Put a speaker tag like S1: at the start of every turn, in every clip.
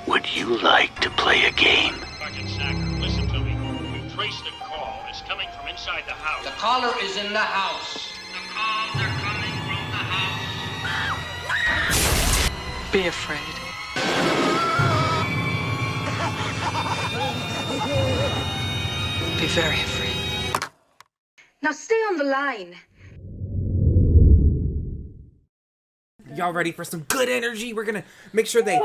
S1: Would you like to play a game?
S2: Sergeant Sacker, listen to me. We've traced the call. It's coming from inside the house.
S3: The caller is in the house.
S2: The calls are coming from the house.
S4: Be afraid. Be very afraid.
S5: Now stay on the line.
S6: Y'all ready for some good energy? We're gonna make sure they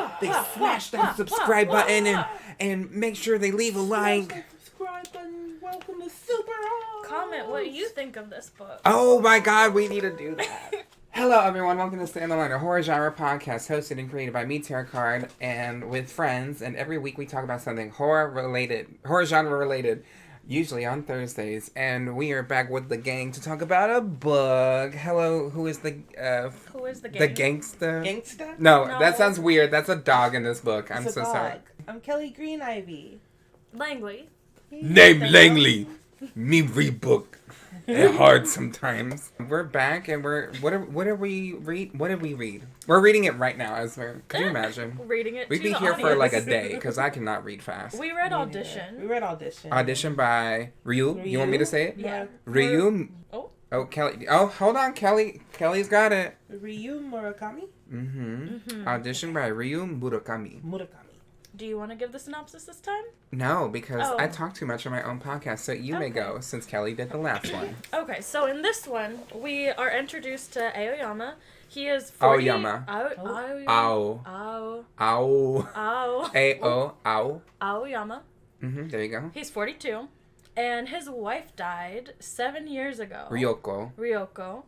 S6: smash that subscribe button and make sure they leave a like.
S7: Subscribe button. Welcome to Super Hall.
S8: Comment what you think of this book.
S6: Oh my god, we need to do that. Hello everyone, welcome to Stand Alone, a horror genre podcast hosted and created by me, Terrah Card, and with friends. And every week we talk about something horror genre related, usually on Thursdays. And we are back with the gang to talk about a book. Hello, who is the gang? The gangsta?
S7: Gangsta?
S6: No, that sounds weird. That's a dog in this book. I'm so sorry.
S7: I'm Kelli Green Ivy.
S8: Langley.
S6: Name Langley. Me read book. It's hard sometimes. We're back and what did we read? We're reading it right now as we're. Can you imagine?
S8: Reading it.
S6: We'd be here for like a day because I cannot read fast.
S8: We read Audition.
S7: We read Audition.
S6: Audition by Ryu. You want me to say it?
S8: Yeah.
S6: Ryu. Oh, Kelly. Oh, hold on, Kelly. Kelly's got it.
S7: Ryu Murakami.
S6: Audition by Ryu Murakami.
S8: Do you want to give the synopsis this time?
S6: No, because I talk too much on my own podcast, so you may go since Kelly did the last one.
S8: Okay, so in this one, we are introduced to Aoyama. He is 40...
S6: Aoyama.
S8: Aoyama. Aoyama.
S6: There you go.
S8: He's 42. And his wife died 7 years ago. Ryoko.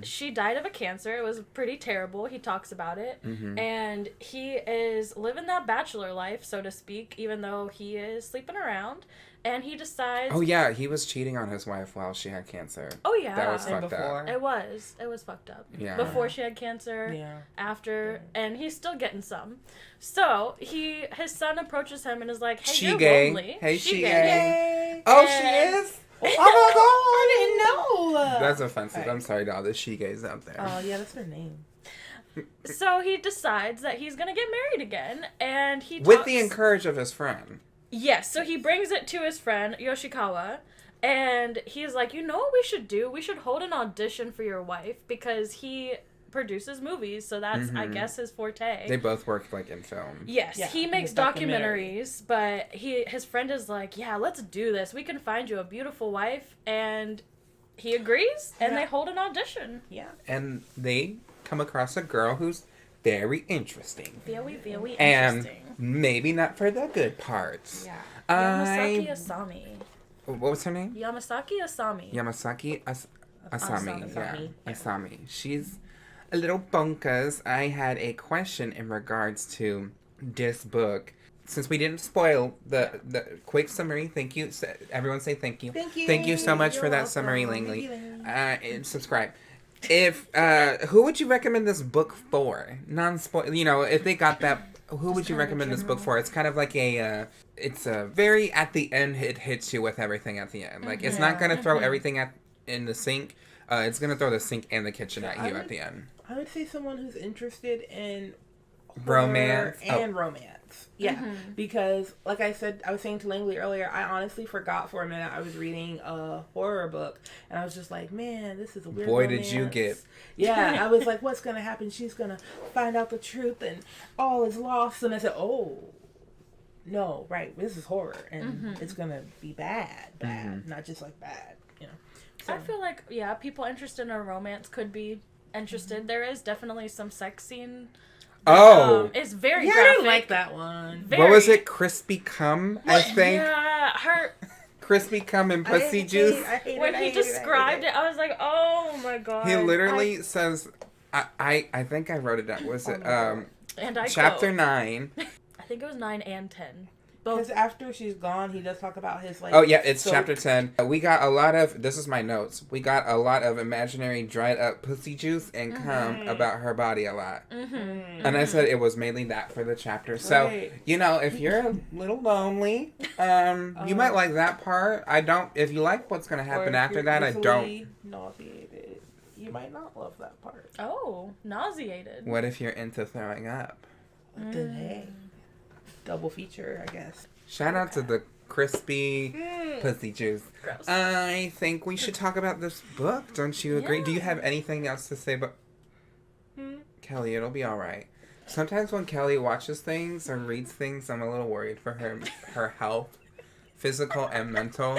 S8: She died of a cancer. It was pretty terrible. He talks about it. And he is living that bachelor life, so to speak, even though he is sleeping around. And he decides...
S6: Oh, yeah. He was cheating on his wife while she had cancer.
S8: Oh, yeah.
S6: That was fucked up.
S8: It was fucked up.
S6: Yeah.
S8: Before she had cancer, after, and he's still getting some. So, his son approaches him and is like, hey, you're lonely.
S6: Hey, she gay.
S7: Yay.
S6: Oh, she is? Oh, my God.
S7: I didn't know.
S6: That's offensive. I'm sorry to all the she gays out there.
S7: Oh, yeah, that's her name.
S8: So, he decides that he's going to get married again, and he
S6: With the encouragement of his friend.
S8: Yes, so he brings it to his friend, Yoshikawa, and he's like, you know what we should do? We should hold an audition for your wife, because he produces movies, so that's, I guess, his forte.
S6: They both work, like, in film.
S8: Yes, he makes documentaries, but his friend is like, yeah, let's do this. We can find you a beautiful wife, and he agrees, and they hold an audition.
S7: Yeah.
S6: And they come across a girl who's very interesting.
S8: Very, very interesting.
S6: And maybe not for the good parts.
S8: Yeah. Yamasaki Asami.
S6: What was her name?
S8: Yamasaki Asami.
S6: Yamasaki Asami. Yeah.
S7: Yeah.
S6: Asami. She's a little bonkers. I had a question in regards to this book. Since we didn't spoil the quick summary, thank you. Everyone say thank you.
S7: Thank you.
S6: Thank you so much for that summary, Langley. And subscribe. If who would you recommend this book for? Non-spoil, if they got that, who would you recommend this book for? It's kind of like it's a very at the end. It hits you with everything at the end. Like it's not gonna throw everything in the sink. It's gonna throw the sink and the kitchen at you at the end.
S7: I would say someone who's interested in
S6: romance
S7: and romance. Yeah, because like I said, I was saying to Langley earlier, I honestly forgot for a minute I was reading a horror book, and I was just like, man, this is a weird romance.
S6: Did you get...
S7: Yeah, I was like, what's going to happen? She's going to find out the truth, and all is lost. And I said, oh, no, right, this is horror, and it's going to be bad, not just like bad, So.
S8: I feel like, people interested in a romance could be interested. There is definitely some sex scene.
S6: Oh,
S8: it's very
S7: graphic.
S8: I
S7: didn't like that one.
S6: What was it? Crispy cum, I think.
S8: Yeah,
S6: Crispy cum and pussy juice.
S8: When he described it, I was like, oh my god.
S6: He literally says, I think I wrote it down. Was it
S8: and I
S6: chapter 9?
S8: I think it was 9 and 10.
S7: Because after she's gone, he does talk about his, like...
S6: Oh, yeah, it's chapter 10. We got a lot of... This is my notes. We got a lot of imaginary dried up pussy juice and cum about her body a lot. And I said it was mainly that for the chapter. So, if you're a little lonely, you might like that part. I don't... If you like what's going to happen after that, I don't...
S7: nauseated, you might not love that part.
S8: Oh, nauseated.
S6: What if you're into throwing up?
S7: Then hey... double feature, I guess.
S6: Shout out to the crispy pussy juice.
S8: Gross.
S6: I think we should talk about this book. Don't you agree?
S8: Yeah.
S6: Do you have anything else to say about... Kelly, it'll be alright. Sometimes when Kelly watches things or reads things, I'm a little worried for her health. Physical and mental.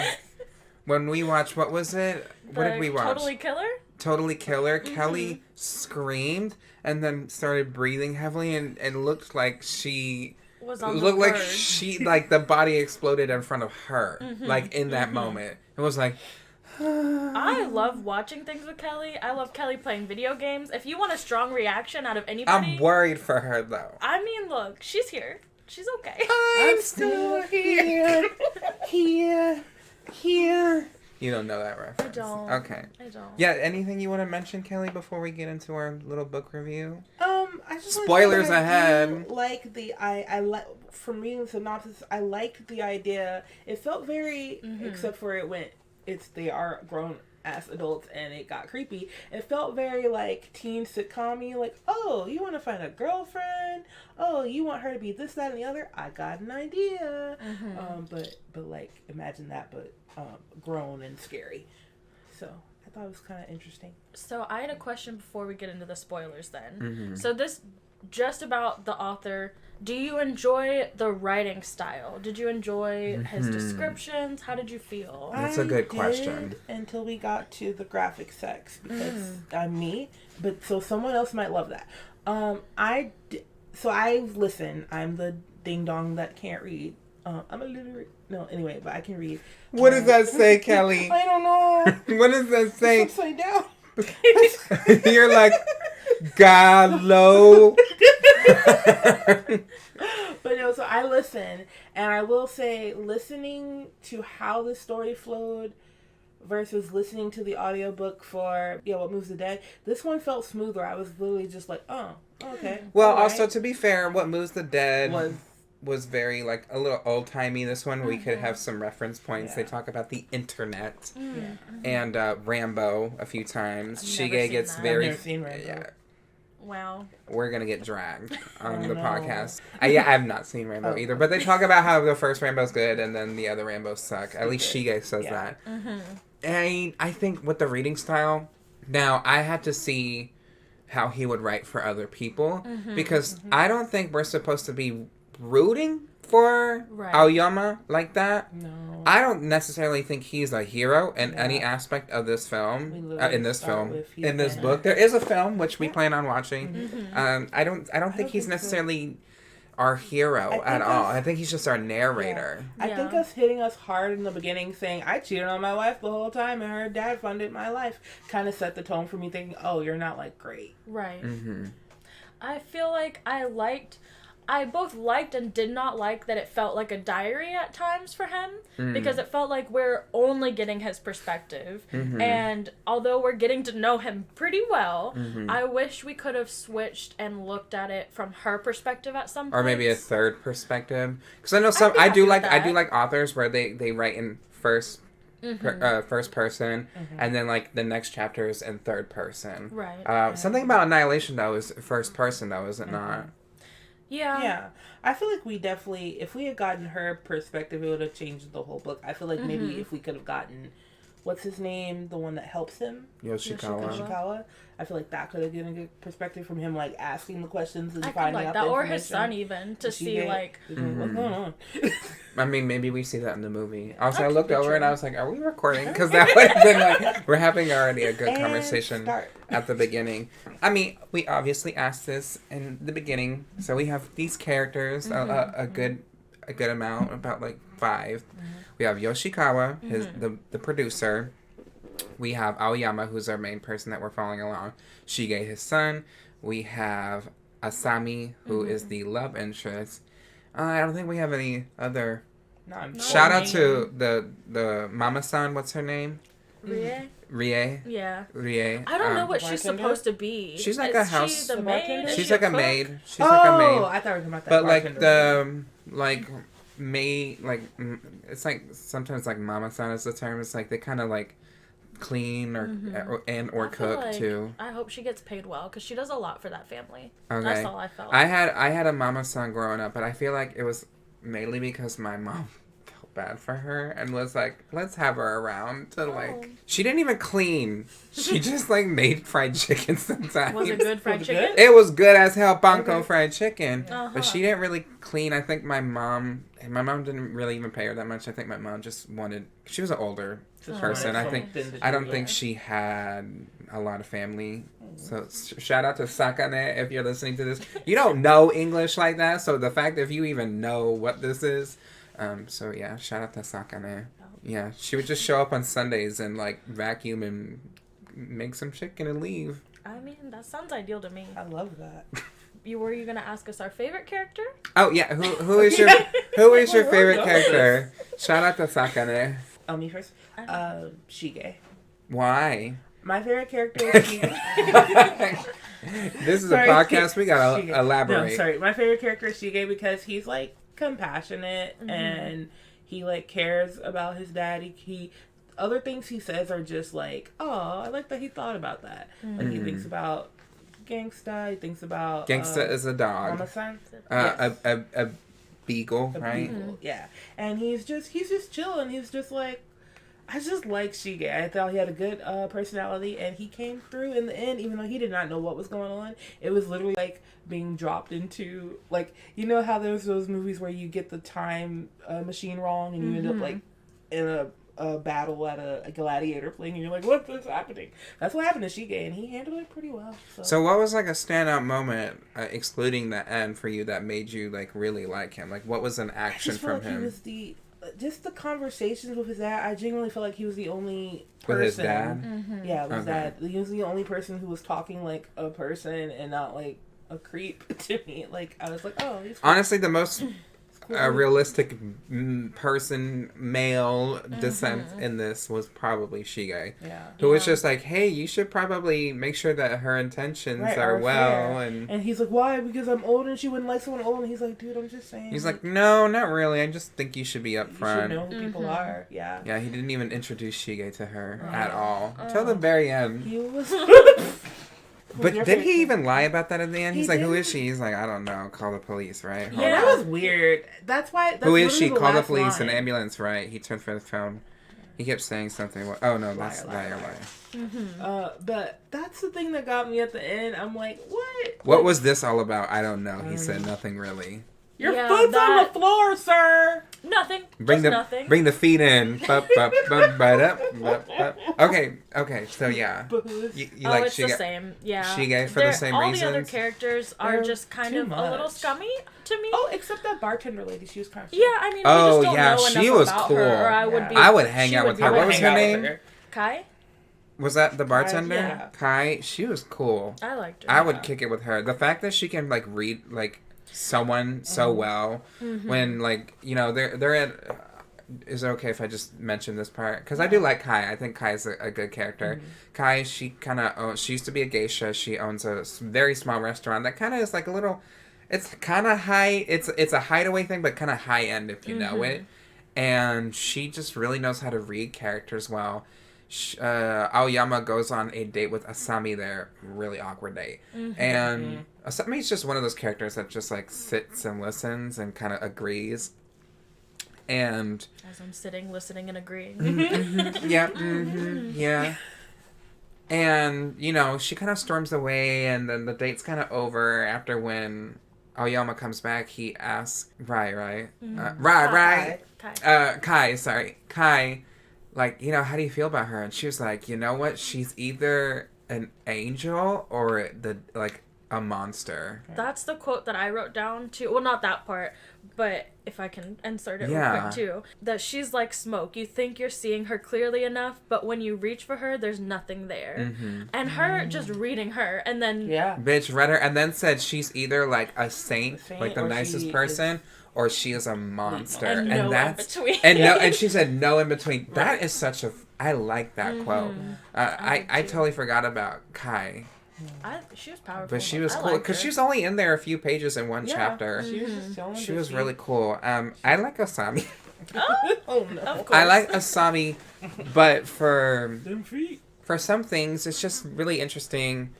S6: When we watched, what was it? What did we watch?
S8: Totally Killer?
S6: Totally Killer. Kelly screamed and then started breathing heavily and looked like she...
S8: Was on
S6: looked
S8: the
S6: like
S8: verge.
S6: she, like, the body exploded in front of her. Like, in that moment. It was like...
S8: I love watching things with Kelly. I love Kelly playing video games. If you want a strong reaction out of anybody...
S6: I'm worried for her, though.
S8: I mean, look, she's here. She's okay.
S6: I'm still here. Here. You don't know that reference.
S8: I don't.
S6: Okay.
S8: I don't.
S6: Yeah, anything you want to mention, Kelly, before we get into our little book review?
S7: I just
S6: Spoilers
S7: wanna say that
S6: ahead.
S7: I do like I like from reading the synopsis. I liked the idea. It felt very, except for they are grown ass adults and it got creepy. It felt very like teen sitcom-y, like, oh, you want to find a girlfriend? Oh, you want her to be this, that, and the other? I got an idea. But like imagine that, but grown and scary. So I thought it was kind of interesting.
S8: So I had a question before we get into the spoilers then. So this, just about the author, do you enjoy the writing style? Did you enjoy his descriptions? How did you feel?
S6: That's a good question.
S7: Until we got to the graphic sex, because I'm me, but so someone else might love that. So I listen. I'm the ding dong that can't read. I'm a literate. No, anyway, but I can read.
S6: What does that say, Kelly?
S7: I don't know.
S6: What does that say?
S7: It's upside down.
S6: You're like, Gallo.
S7: But no, so I listen, and I will say, listening to how the story flowed versus listening to the audiobook for What Moves the Dead, this one felt smoother. I was literally just like, oh, okay.
S6: Well,
S7: all right.
S6: also, to be fair, What Moves the Dead was very, like, a little old-timey. This one, we could have some reference points. They talk about the internet and Rambo a few times. Shige gets
S8: that.
S6: very...
S7: I've never seen Rambo.
S6: Yeah.
S8: Wow.
S6: We're gonna get dragged on the podcast. I have not seen Rambo either, but they talk about how the first Rambo's good and then the other Rambos suck. At least Shige says that. I think with the reading style, now I had to see how he would write for other people because I don't think we're supposed to be rooting for Aoyama like that.
S7: No.
S6: I don't necessarily think he's a hero in any aspect of this film. In this book, there is a film which we plan on watching. I don't think he's necessarily our hero at all. I think he's just our narrator.
S7: I think us hitting us hard in the beginning, saying I cheated on my wife the whole time and her dad funded my life, kind of set the tone for me, thinking, oh, you're not like great.
S8: Right. I feel like I both liked and did not like that it felt like a diary at times for him because it felt like we're only getting his perspective. And although we're getting to know him pretty well, I wish we could have switched and looked at it from her perspective at some point.
S6: Or maybe a third perspective. Because I know I do like authors where they write in first person and then like the next chapter is in third person.
S8: Right.
S6: Something about Annihilation though is first person though, is it not?
S7: Yeah. I feel like we definitely, if we had gotten her perspective, it would have changed the whole book. I feel like maybe if we could have gotten, what's his name, the one that helps him? Yoshikawa. I feel like that could have given a good perspective from him, like asking the questions and finding out the information.
S8: Or his son even, to see like...
S7: what's going on?
S6: I mean, maybe we see that in the movie. Also, I looked over and I was like, are we recording? Because that would have been like, we're having already a good conversation at the beginning. I mean, we obviously asked this in the beginning. So we have these characters, a good amount, about like 5. We have Yoshikawa, the producer. We have Aoyama, who's our main person that we're following along. Shige, his son. We have Asami, who is the love interest. I don't think we have any other. Shout out to the mama-san. What's her name? Rie. Yeah. Rie.
S8: I don't know what she's supposed to be.
S6: She's like a house.
S8: She's the maid.
S6: She's like a maid. She's
S7: like a maid. Oh, I thought we were talking about that.
S6: But like the maid, like it's like sometimes like mama-san is the term. It's like they kind of like clean or cook like, too.
S8: I hope she gets paid well because she does a lot for that family.
S6: Okay.
S8: That's all I felt.
S6: I had a mama-san growing up, but I feel like it was mainly because my mom felt bad for her and was like, let's have her around to like... She didn't even clean. She just like made fried chicken sometimes.
S8: Was it good fried chicken?
S6: It was good as hell, Banco fried chicken. But she didn't really clean. I think my mom didn't really even pay her that much. I think my mom just wanted... She was an older person. I don't think she had a lot of family. So shout out to Sakane if you're listening to this. You don't know English like that, so the fact that if you even know what this is... so yeah, shout out to Sakane. Yeah, she would just show up on Sundays and like vacuum and make some chicken and leave.
S8: I mean, that sounds ideal to me.
S7: I love that.
S8: Were you gonna ask us our favorite character?
S6: Oh yeah, who is your favorite character? Shout out to Sakane.
S7: Oh, me first. Shige.
S6: Why?
S7: My favorite character is Shige.
S6: This is a podcast. We gotta elaborate.
S7: No, sorry. My favorite character is Shige because he's like compassionate and he like cares about his dad. He other things he says are just like, oh, I like that he thought about that. Like he thinks about Gangsta. He thinks about
S6: Gangsta is a dog.
S7: Mama-san.
S6: A beagle, right?
S7: Beagle, yeah. And he's just chill and he's just like, I just like Shige. I thought he had a good personality, and he came through in the end, even though he did not know what was going on. It was literally like being dropped into, like, you know how there's those movies where you get the time machine wrong, and you end up like in a battle at a gladiator thing, and you're like, what is happening? That's what happened to Shige, and he handled it pretty well.
S6: So what was like a standout moment, excluding the end, for you that made you like really like him? Like, what was an action from him?
S7: He was just the conversations with his dad. I genuinely felt like he was the only person.
S6: With his dad?
S7: Yeah, with his dad. He was the only person who was talking like a person and not like a creep to me. Like, I was like, oh, he's cool.
S6: Honestly, the most realistic person, male descent in this was probably Shige.
S7: Yeah.
S6: Who was just like, hey, you should probably make sure that her intentions are well.
S7: And he's like, why? Because I'm old and she wouldn't like someone old. And he's like, dude, I'm just saying.
S6: He's like, no, not really. I just think you should be up front.
S7: You should know who people are. Yeah.
S6: Yeah, he didn't even introduce Shige to her at all. Until the very end.
S7: He was...
S6: But did he even lie about that at the end? He's like, who is she? He's like, I don't know. Call the police, right?
S7: Yeah, that was weird. That's why...
S6: Who is she? Call the police. An ambulance, right? He turned for the phone. He kept saying something. Oh, no, that's liar.
S7: But that's the thing that got me at the end. I'm like, what?
S6: What was this all about? I don't know. He said nothing really.
S7: Your foot's on the floor, sir.
S8: Nothing.
S6: Nothing. Bring the feet in. Okay. So yeah, you like
S8: it's the same. Yeah,
S6: Shige for the same reasons.
S8: All the other characters are just kind of a little scummy to me.
S7: Oh, except that bartender lady. She was kind of.
S8: Yeah, I mean, we just don't know
S6: she
S8: enough
S6: was
S8: about
S6: cool.
S8: Her, or
S6: I would hang out with her. What was her name?
S8: Kai.
S6: Was that the bartender?
S7: Yeah.
S6: Kai. She was cool.
S8: I liked her.
S6: I would kick it with her. The fact that she can like read like someone so well when like, you know, they're at is it okay if I just mention this part? Because I do like Kai. I think Kai is a good character. Kai, she used to be a geisha. She owns a very small restaurant that kind of is like a little, it's kind of high. It's a hideaway thing, but kind of high end if you know it. And she just really knows how to read characters well. Aoyama goes on a date with Asami there. Really awkward date. And Asami's just one of those characters that just like sits and listens and kind of agrees. And
S8: as I'm sitting, listening, and agreeing.
S6: Yeah. And, you know, she kind of storms away, and then the date's kind of over after when Aoyama comes back. He asks Kai, like, you know, how do you feel about her? And she was like, you know what? She's either an angel or a monster.
S8: That's the quote that I wrote down too. Well, not that part, but if I can insert it real quick too. That she's like smoke. You think you're seeing her clearly enough, but when you reach for her, there's nothing there. And her just reading her, and then
S6: bitch read her, and then said she's either like a saint like the nicest person, or she is a monster, and
S8: no
S6: that's
S8: in between.
S6: and she said no in between. That is such a. I like that quote. I totally forgot about Kai.
S8: She was powerful.
S6: But she was cool because she's only in there a few pages in one chapter. She was really cool. I like Asami.
S7: Oh no! Of course.
S6: I like Asami, but for some things, it's just really interesting.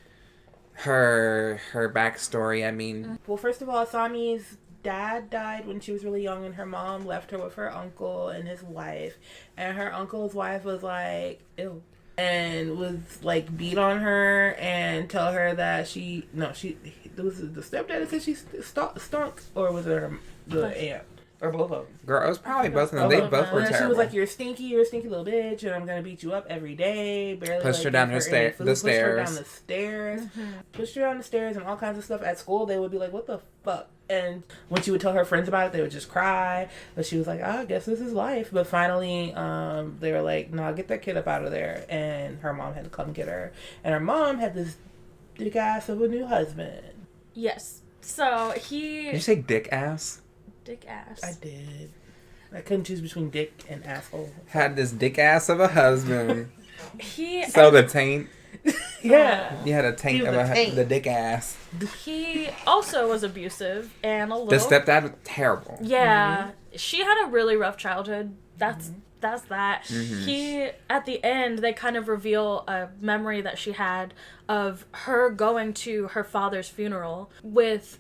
S6: Her backstory. I mean,
S7: well, first of all, Asami's dad died when she was really young, and her mom left her with her uncle and his wife. And her uncle's wife was like, ew. And was like beat on her and tell her that was it the stepdad that said she stunk, or was it the aunt? Or both of them.
S6: Girl, it was probably both of them. They both were terrible.
S7: She was like, you're a stinky little bitch, and I'm going to beat you up every day. Barely
S6: pushed her down the stairs.
S7: Pushed her down the stairs. Pushed her down the stairs and all kinds of stuff. At school, they would be like, what the fuck? And when she would tell her friends about it, they would just cry. But she was like, I guess this is life. But finally, they were like, no, get that kid up out of there. And her mom had to come get her. And her mom had this dick ass of a new husband.
S8: Yes. So he...
S6: Did you say dick ass?
S8: Dick ass.
S7: I did. I couldn't choose between dick and asshole.
S6: Had this dick ass of a husband.
S8: The
S6: taint.
S7: Yeah.
S6: You had a taint of the dick ass.
S8: He also was abusive and a little...
S6: The stepdad was terrible.
S8: Yeah. She had a really rough childhood. That's that. He, at the end, they kind of reveal a memory that she had of her going to her father's funeral with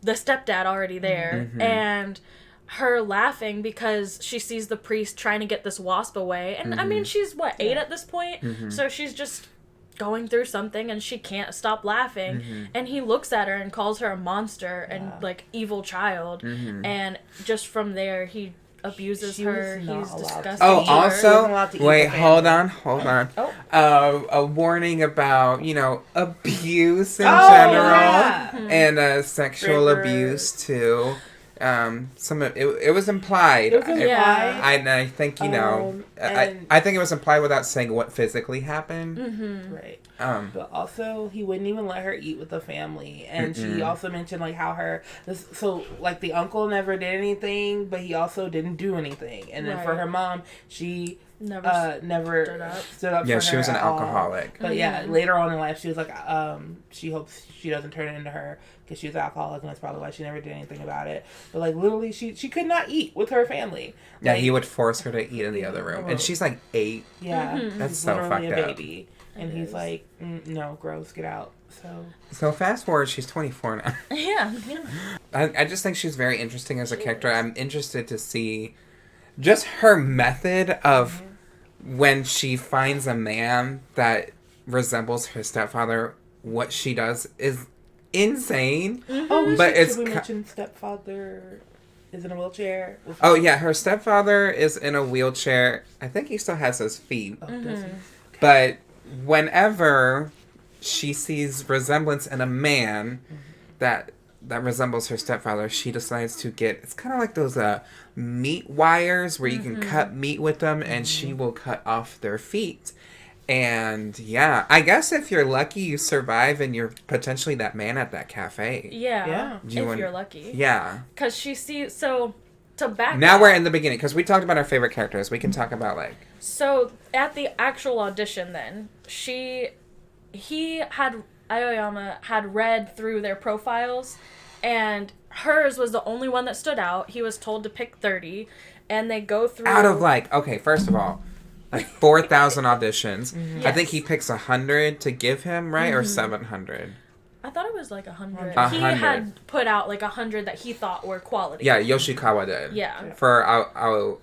S8: the stepdad already there, and her laughing because she sees the priest trying to get this wasp away. And I mean, she's 8 at this point, so she's just going through something and she can't stop laughing. And he looks at her and calls her a monster and like evil child. And just from there, he abuses her. He's disgusting.
S6: Oh, also, wait, hold on. A warning about, abuse in general and sexual abuse too. It was implied. I think I think it was implied without saying what physically happened.
S7: Right. But also, he wouldn't even let her eat with the family, and she also mentioned like how the uncle never did anything, but he also didn't do anything, and then for her mom, she never stood up.
S6: Yeah,
S7: for
S6: she
S7: her
S6: was an
S7: at
S6: alcoholic.
S7: all. But later on in life, she was like, she hopes she doesn't turn it into her because she was an alcoholic, and that's probably why she never did anything about it. But like literally, she could not eat with her family.
S6: Yeah, he would force her to eat in the other room, and she's like 8.
S7: Yeah,
S6: that's so fucked up.
S7: Baby. And he's like, no, gross, get out.
S6: So fast forward, she's 24 now.
S8: Yeah.
S6: I just think she's very interesting as a character. I'm interested to see just her method of when she finds a man that resembles her stepfather. What she does is insane.
S7: Should we mention stepfather is in a wheelchair?
S6: Oh yeah, her stepfather is in a wheelchair. I think he still has his feet.
S7: Oh, does he?
S6: But whenever she sees resemblance in a man that resembles her stepfather, she decides to get, it's kind of like those meat wires where you can cut meat with them, and she will cut off their feet. And yeah, I guess if you're lucky, you survive, and you're potentially that man at that cafe.
S8: Yeah. You're lucky.
S6: Yeah.
S8: Because she sees, so to back
S6: now
S8: up,
S6: we're in the beginning, because we talked about our favorite characters. We can talk about
S8: So at the actual audition, then Aoyama had read through their profiles, and hers was the only one that stood out. He was told to pick 30, and they go through
S6: out of first of all, 4,000 auditions.
S8: Yes.
S6: I think he picks 100 to give him, right? Or 700.
S8: I thought it was 100.
S6: 100.
S8: He had put out 100 that he thought were quality.
S6: Yeah, Yoshikawa did.
S8: Yeah.
S6: For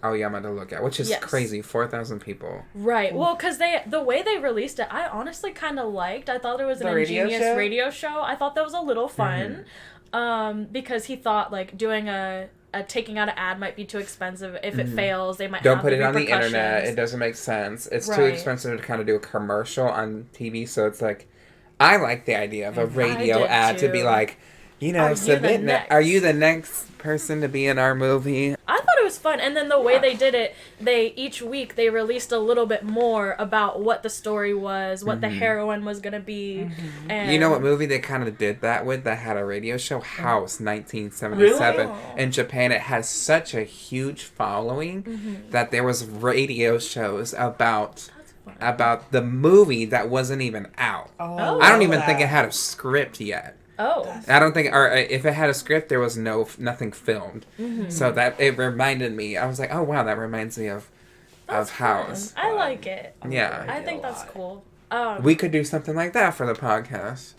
S6: Aoyama to look at, which is crazy. 4,000 people.
S8: Right. Well, because the way they released it, I honestly kind of liked. I thought it was an ingenious radio show. I thought that was a little fun. Because he thought doing a taking out an ad might be too expensive. If it fails, they might
S6: don't
S8: have
S6: put it on the
S8: repercussions.
S6: internet. It doesn't make sense. It's too expensive to kind of do a commercial on TV. So it's I like the idea of a radio ad to be submit. Are you the next person to be in our movie?
S8: I thought it was fun, and then the way they did it, each week they released a little bit more about what the story was, what the heroine was gonna be. And
S6: you know what movie they kind of did that with? That had a radio show, House, 1977.
S8: Really?
S6: In Japan, it has such a huge following that there was radio shows about the movie that wasn't even out. I don't even think it had a script yet. I don't think, or if it had a script, there was nothing filmed. So that it reminded me. I was like, oh wow, that reminds me of House.
S8: Fun. I like it.
S6: Yeah,
S8: I think that's cool.
S6: We could do something like that for the podcast.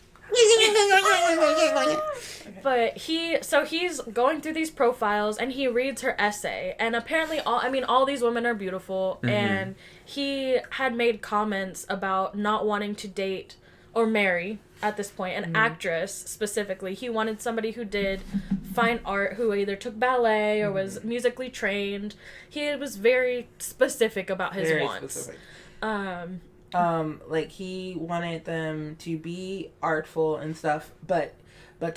S8: But he's going through these profiles and he reads her essay, and apparently all these women are beautiful, and he had made comments about not wanting to date or marry at this point an actress specifically. He wanted somebody who did fine art, who either took ballet or was musically trained. He was very specific about his wants.
S7: Specific. Like he wanted them to be artful and stuff, but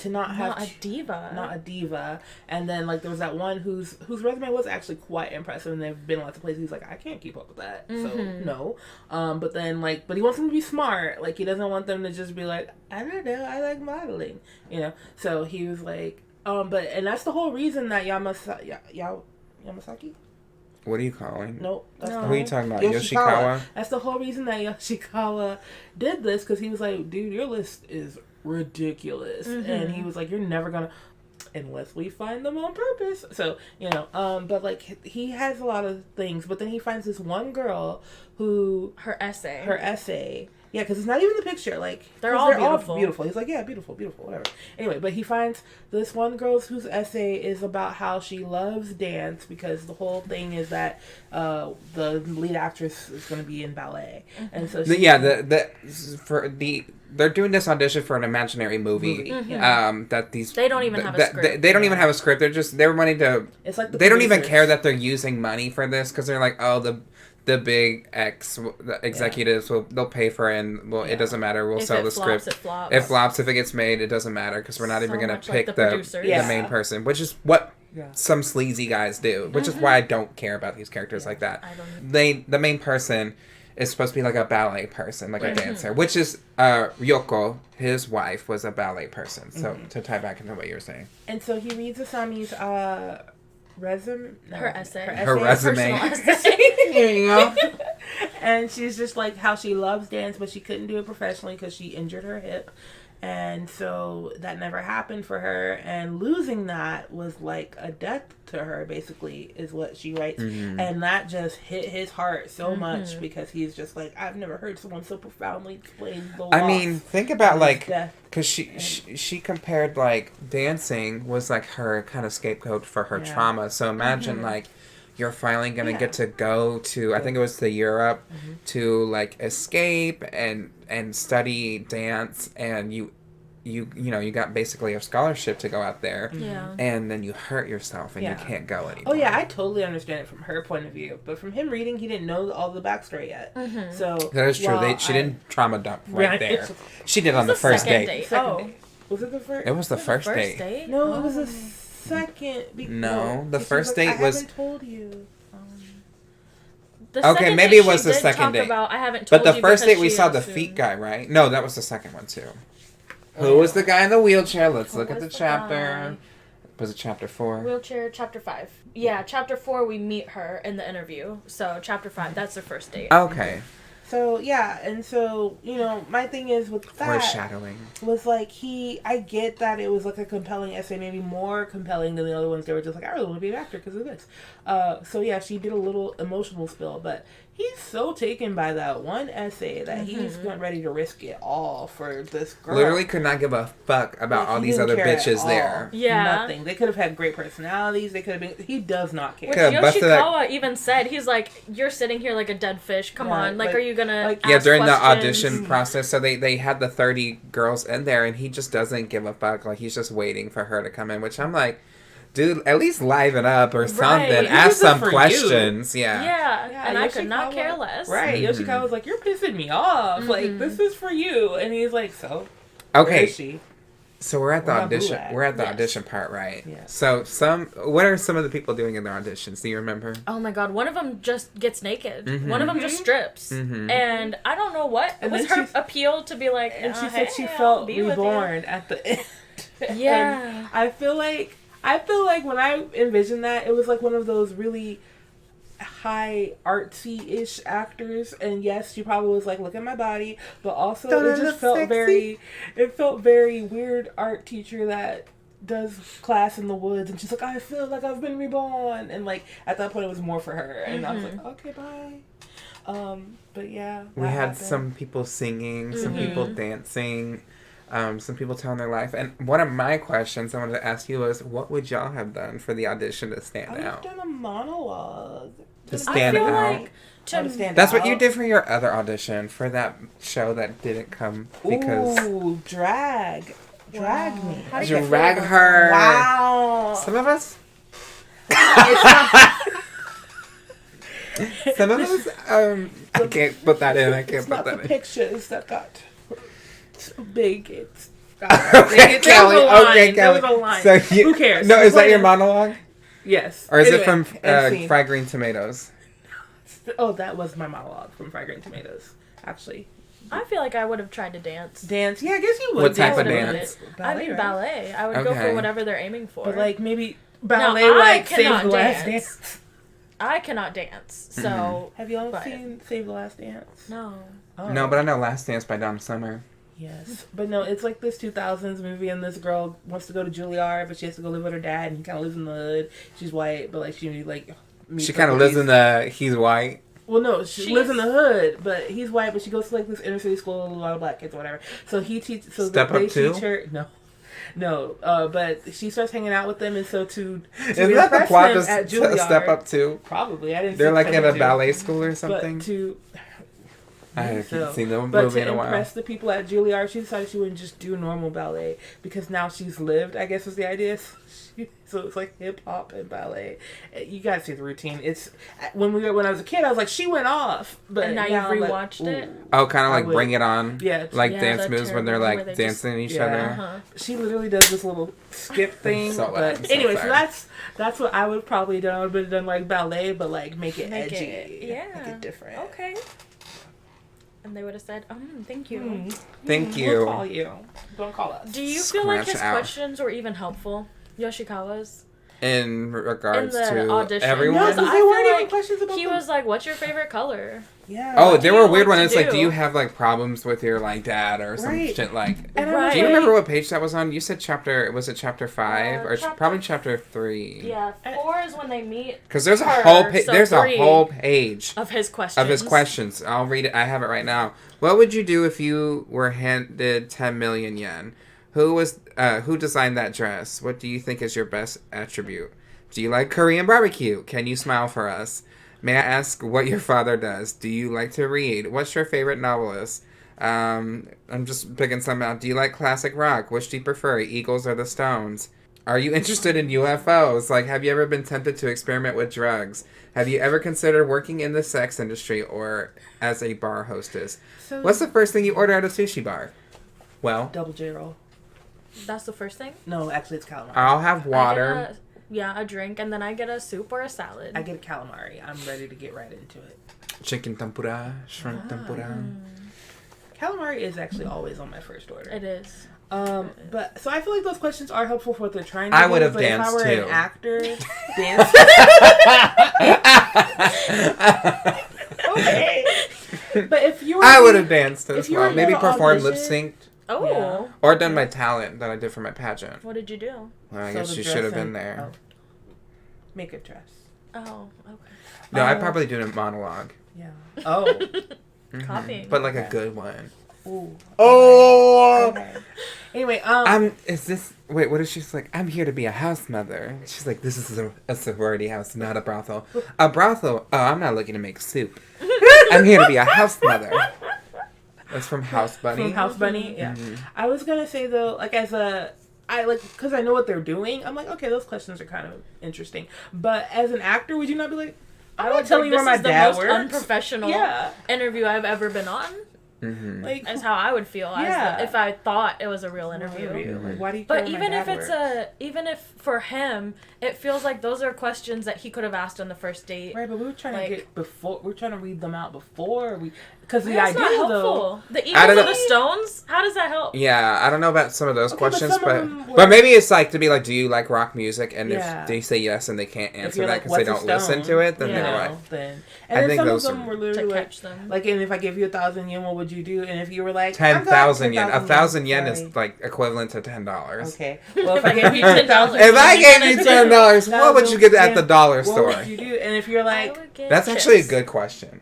S7: to not a diva. And then like there was that one whose resume was actually quite impressive, and they've been lots of places. He's like, I can't keep up with that, so no. But then but he wants them to be smart. Like he doesn't want them to just be like, I don't know, I like modeling, you know. So he was like, and that's the whole reason that Yamasaki.
S6: What are you calling?
S7: Nope.
S6: Who are you talking about? Yoshikawa?
S7: That's the whole reason that Yoshikawa did this, because he was like, dude, your list is ridiculous. And he was like, you're never gonna, unless we find them on purpose. So, you know, but like he has a lot of things, but then he finds this one girl who her essay. Yeah, because it's not even the picture. Like
S8: they're all
S7: beautiful. He's like, yeah, beautiful, whatever. Anyway, but he finds this one girl whose essay is about how she loves dance, because the whole thing is that the lead actress is going to be in ballet, and so
S6: they're doing this audition for an imaginary movie. That
S8: they don't even have a script.
S6: They don't even have a script. They're wanting to.
S7: It's like
S6: they don't even care that they're using money for this, because they're like, oh, the big executives they'll pay for it, and it doesn't matter. We'll sell the script.
S8: It flops.
S6: It flops. If it gets made, it doesn't matter, because we're not even going to pick
S8: like
S6: the main person, which is what some sleazy guys do. Which is why I don't care about these characters like that. The main person is supposed to be like a ballet person, like a dancer, which is Ryoko, his wife, was a ballet person. So to tie back into what you were saying,
S7: and so he reads Asami's
S8: her essay.
S6: Her resume.
S7: There you go. And she's just like how she loves dance, but she couldn't do it professionally because she injured her hip. And so that never happened for her. And losing that was like a death to her, basically, is what she writes. And that just hit his heart so much, because he's just like, I've never heard someone so profoundly explain the loss.
S6: I mean, think about like, because she compared like dancing was like her kind of scapegoat for her trauma. So imagine like you're finally gonna get to go to, I think it was to Europe, to like escape and study dance, and you got basically a scholarship to go out there, and then you hurt yourself and you can't go anymore.
S7: Oh yeah, I totally understand it from her point of view, but from him reading, he didn't know all the backstory yet. So
S6: that is true. She didn't trauma dump right there. She did on the first date.
S7: Was it the first?
S6: It was the first date.
S7: No, it was the second.
S6: The first date was.
S7: I haven't told you.
S6: Okay, maybe it was the second date.
S8: I haven't told you.
S6: But the first date we saw the feet guy, right? No, that was the second one too. Who was the guy in the wheelchair? Let's look at the chapter. Was it chapter 4?
S8: Wheelchair, chapter 5. Yeah, chapter 4 we meet her in the interview. So chapter 5, that's their first date.
S6: Okay.
S7: So, yeah, and so, you know, my thing is with that
S6: foreshadowing
S7: was like I get that it was like a compelling essay, maybe more compelling than the other ones. They were just like, I really want to be an actor because of this. So, yeah, she did a little emotional spill, but he's so taken by that one essay that he's ready to risk it all for this girl.
S6: Literally could not give a fuck about all these other bitches there.
S8: Yeah.
S7: Nothing. They could have had great personalities. They could have been... He does not care.
S8: Which Yoshikawa even said, he's like, you're sitting here like a dead fish. Come on. Like, are you gonna ask
S6: during
S8: questions?
S6: the audition process, so they had the 30 girls in there, and he just doesn't give a fuck. Like, he's just waiting for her to come in, which I'm like... Dude, at least liven up or something. Right. Ask some questions.
S8: Yeah, and I could not care less.
S7: Right. Yoshikawa was like, you're pissing me off. Like, this is for you. And he's like, so?
S6: Okay.
S7: Where is she?
S6: So we're at the audition. We're at the audition part, right? Yeah. So what are some of the people doing in their auditions? Do you remember?
S8: Oh my god, one of them just gets naked. One of them just strips. And I don't know what. It was her appeal to be like,
S7: and she said she felt reborn at the end.
S8: Yeah.
S7: And I feel like when I envisioned that, it was like one of those really high artsy-ish actors, and yes, she probably was like, look at my body, but also it just felt very weird art teacher that does class in the woods, and she's like, I feel like I've been reborn, and like at that point it was more for her, and I was like, okay, bye. But yeah,
S6: we had some people singing, some people dancing. some people telling their life. And one of my questions I wanted to ask you was, what would y'all have done for the audition to stand out?
S7: I've done a monologue.
S6: To stand
S8: I feel
S6: out?
S8: like
S6: That's what you did for your other audition, for that show that didn't come because...
S7: Ooh, drag. Drag me.
S6: Drag her.
S7: Wow.
S6: Some of us...
S7: It's not...
S6: Some of us, I can't put that in. I can't
S7: It's
S6: put
S7: not
S6: that
S7: the
S6: in.
S7: pictures that got so big. It's
S6: Okay, Kelly. Okay, Kelly.
S7: There was a line.
S6: So
S7: Who cares?
S6: No, is that your monologue?
S7: Yes.
S6: Or is it
S7: Anyway,
S6: from Fried Green Tomatoes?
S7: Oh, that was my monologue from Fried Green Tomatoes. Actually,
S8: I feel like I would have tried to dance.
S7: dance. Yeah, I guess you would.
S6: What type of
S7: dance?
S6: dance?
S8: Ballet. I would go
S6: Okay.
S8: for whatever they're aiming for.
S7: But like maybe ballet,
S8: I
S7: like
S8: cannot
S7: Save the Last
S8: dance.
S7: Dance.
S8: I cannot dance, so...
S7: Have you all seen Save the Last Dance?
S8: No.
S7: Oh.
S6: No, but I know Last Dance by Donna Summer.
S7: Yes, but no, it's like this 2000s movie, and this girl wants to go to Juilliard, but she has to go live with her dad, and he kind of lives in the hood. She's white, but like she like
S6: She kind of lives in the he's white.
S7: Well, no, she lives in the hood, but he's white, but she goes to like this inner city school with a lot of black kids or whatever. So he teaches. So
S6: Step
S7: they
S6: Up too?
S7: teach her. No, but she starts hanging out with them, and so to
S6: Isn't that the plot
S7: them
S6: of
S7: at Juilliard,
S6: Step Up too?
S7: Probably, I didn't.
S6: They're
S7: see
S6: like in a
S7: Step Up
S6: ballet
S7: 2.
S6: school or something.
S7: But to
S6: I haven't seen the
S7: But
S6: movie
S7: to
S6: in a while.
S7: impress the people at Juilliard, she decided she wouldn't just do normal ballet because now she's lived, I guess was the idea. So it's like hip hop and ballet. You gotta see the routine. It's when I was a kid, I was like, she went off. But
S8: And now
S7: I'm
S8: you've
S7: like,
S8: rewatched it?
S6: Oh, kind of
S7: I
S6: like
S7: would-
S6: Bring It On.
S7: Yeah.
S6: Like
S8: Yeah,
S6: dance
S8: that
S6: moves when they're
S8: terrible
S6: like
S8: where they just-
S6: dancing each
S7: Yeah.
S6: other.
S8: Uh-huh.
S7: She literally does this little skip thing.
S6: So
S7: but
S6: I'm so
S7: anyway,
S6: sorry.
S7: so that's what I would probably do. I would have done like ballet, but like make it edgy.
S8: Yeah.
S7: Make it different.
S8: Okay. And they would have said, thank you.
S6: Thank
S7: We'll
S6: you.
S7: call you. Don't call us.
S8: Do you feel like
S6: Scratch
S8: his
S6: out.
S8: questions were even helpful? Yoshikawa's?
S6: In regards
S8: In the
S6: to
S8: audition.
S6: everyone.
S7: No,
S8: Because
S7: they
S8: I feel
S7: weren't even
S8: like
S7: questions about
S8: he
S7: them.
S8: was like, what's your favorite color?
S7: Yeah.
S6: Oh,
S8: What
S6: there
S8: do
S6: were
S8: you
S6: weird
S8: like
S6: ones.
S8: to
S6: Like, do
S8: do?
S6: you have like problems with your like dad or some
S7: Right.
S6: shit like?
S7: And I
S8: Right.
S7: was
S6: Do you
S7: like,
S6: remember what page that was on? You said was it chapter 5 or
S8: chapter-
S6: probably chapter 3?
S8: Yeah, 4 is when they meet
S6: Because there's a
S8: her,
S6: whole
S8: so
S6: there's a
S8: 3
S6: whole page
S8: of his questions.
S6: of his questions. I'll read it. I have it right now. What would you do if you were handed 10 million yen? Who designed that dress? What do you think is your best attribute? Do you like Korean barbecue? Can you smile for us? May I ask what your father does? Do you like to read? What's your favorite novelist? I'm just picking some out. Do you like classic rock? Which do you prefer, Eagles or the Stones? Are you interested in UFOs? Like, have you ever been tempted to experiment with drugs? Have you ever considered working in the sex industry or as a bar hostess?
S7: So
S6: What's the first thing you order at a sushi bar? Well,
S7: double J roll?
S8: That's the first thing?
S7: No, actually, it's calamari.
S6: I'll have water.
S8: A drink, and then I get a soup or a salad.
S7: I get a calamari. I'm ready to get right into it.
S6: Chicken tempura, shrimp tempura.
S7: Calamari is actually always on my first order.
S8: It is.
S7: But so I feel like those questions are helpful for what they're trying to do.
S6: I would have
S7: but
S6: danced,
S7: if I were
S6: too.
S7: an actor, dance. Okay. But if you were,
S6: I would have danced as
S7: if you were
S6: well. Maybe
S7: gonna
S6: performed lip
S7: audition-
S6: synced.
S8: Oh.
S7: Yeah.
S6: Or done my talent that I did for my pageant.
S8: What did you do?
S6: Well, I
S7: So
S6: guess
S7: the
S6: you
S7: dress
S6: should have been
S7: and-
S6: there.
S7: oh. Make a dress.
S8: Oh, okay.
S6: No, I'd probably do a monologue.
S7: Yeah. Oh.
S8: Copying.
S6: But like a good one.
S7: Ooh.
S6: Oh!
S7: Okay. Anyway,
S6: Wait, what is she like? I'm here to be a house mother. She's like, this is a sorority house, not a brothel. A brothel? Oh, I'm not looking to make soup. I'm here to be a house mother. That's from House Bunny.
S7: From House Bunny, yeah.
S6: Mm-hmm.
S7: I was gonna say though, like because I know what they're doing. I'm like, okay, those questions are kind of interesting. But as an actor, would you not be like, I would tell you where my dad
S8: This is the
S7: works?
S8: most unprofessional
S7: Yeah.
S8: interview I've ever been on.
S6: Mm-hmm.
S7: Like,
S8: That's how I would feel
S7: Yeah.
S8: if I thought it was a real interview.
S7: Like, why do you?
S8: But
S7: care where
S8: even
S7: my
S8: if
S7: dad
S8: it's
S7: works?
S8: even if for him, it feels like those are questions that he could have asked on the first date.
S7: Right, but we were trying
S8: like-
S7: to get before. We're trying to read them out before because the
S8: That's
S7: idea
S8: not
S7: though.
S8: helpful. The
S6: I
S8: Eagles
S6: don't
S8: or
S6: know.
S8: the Stones? How does that help?
S6: Yeah, I don't know about some of those
S7: Okay, but
S6: questions,
S7: some of them were-
S6: but maybe it's like to be like, do you like rock music? And
S7: Yeah.
S6: if they say yes and they can't
S7: If
S6: answer
S7: you're
S6: that
S7: like,
S6: because they
S7: "What's a
S6: don't listen
S7: stone?"
S6: to it, then
S8: Yeah.
S6: they're
S7: You
S6: like,
S7: know, then
S6: I
S7: and then
S6: think
S7: some of
S6: those
S7: them
S6: are-
S7: were
S8: To
S7: literally like,
S8: catch them.
S7: like, and if I give you 1,000 yen, what would you do? And if you were like
S6: 10,000 yen.
S7: 10,000
S6: 1,000 yen
S7: sorry.
S6: is like equivalent to $10.
S7: Okay. Well, if I gave you 10,000,
S6: If I gave you $10, what would you get at the dollar
S7: what
S6: store?
S7: would you do? And if you're
S8: I
S7: like,
S8: would get
S6: That's actually a
S8: chips.
S6: good question.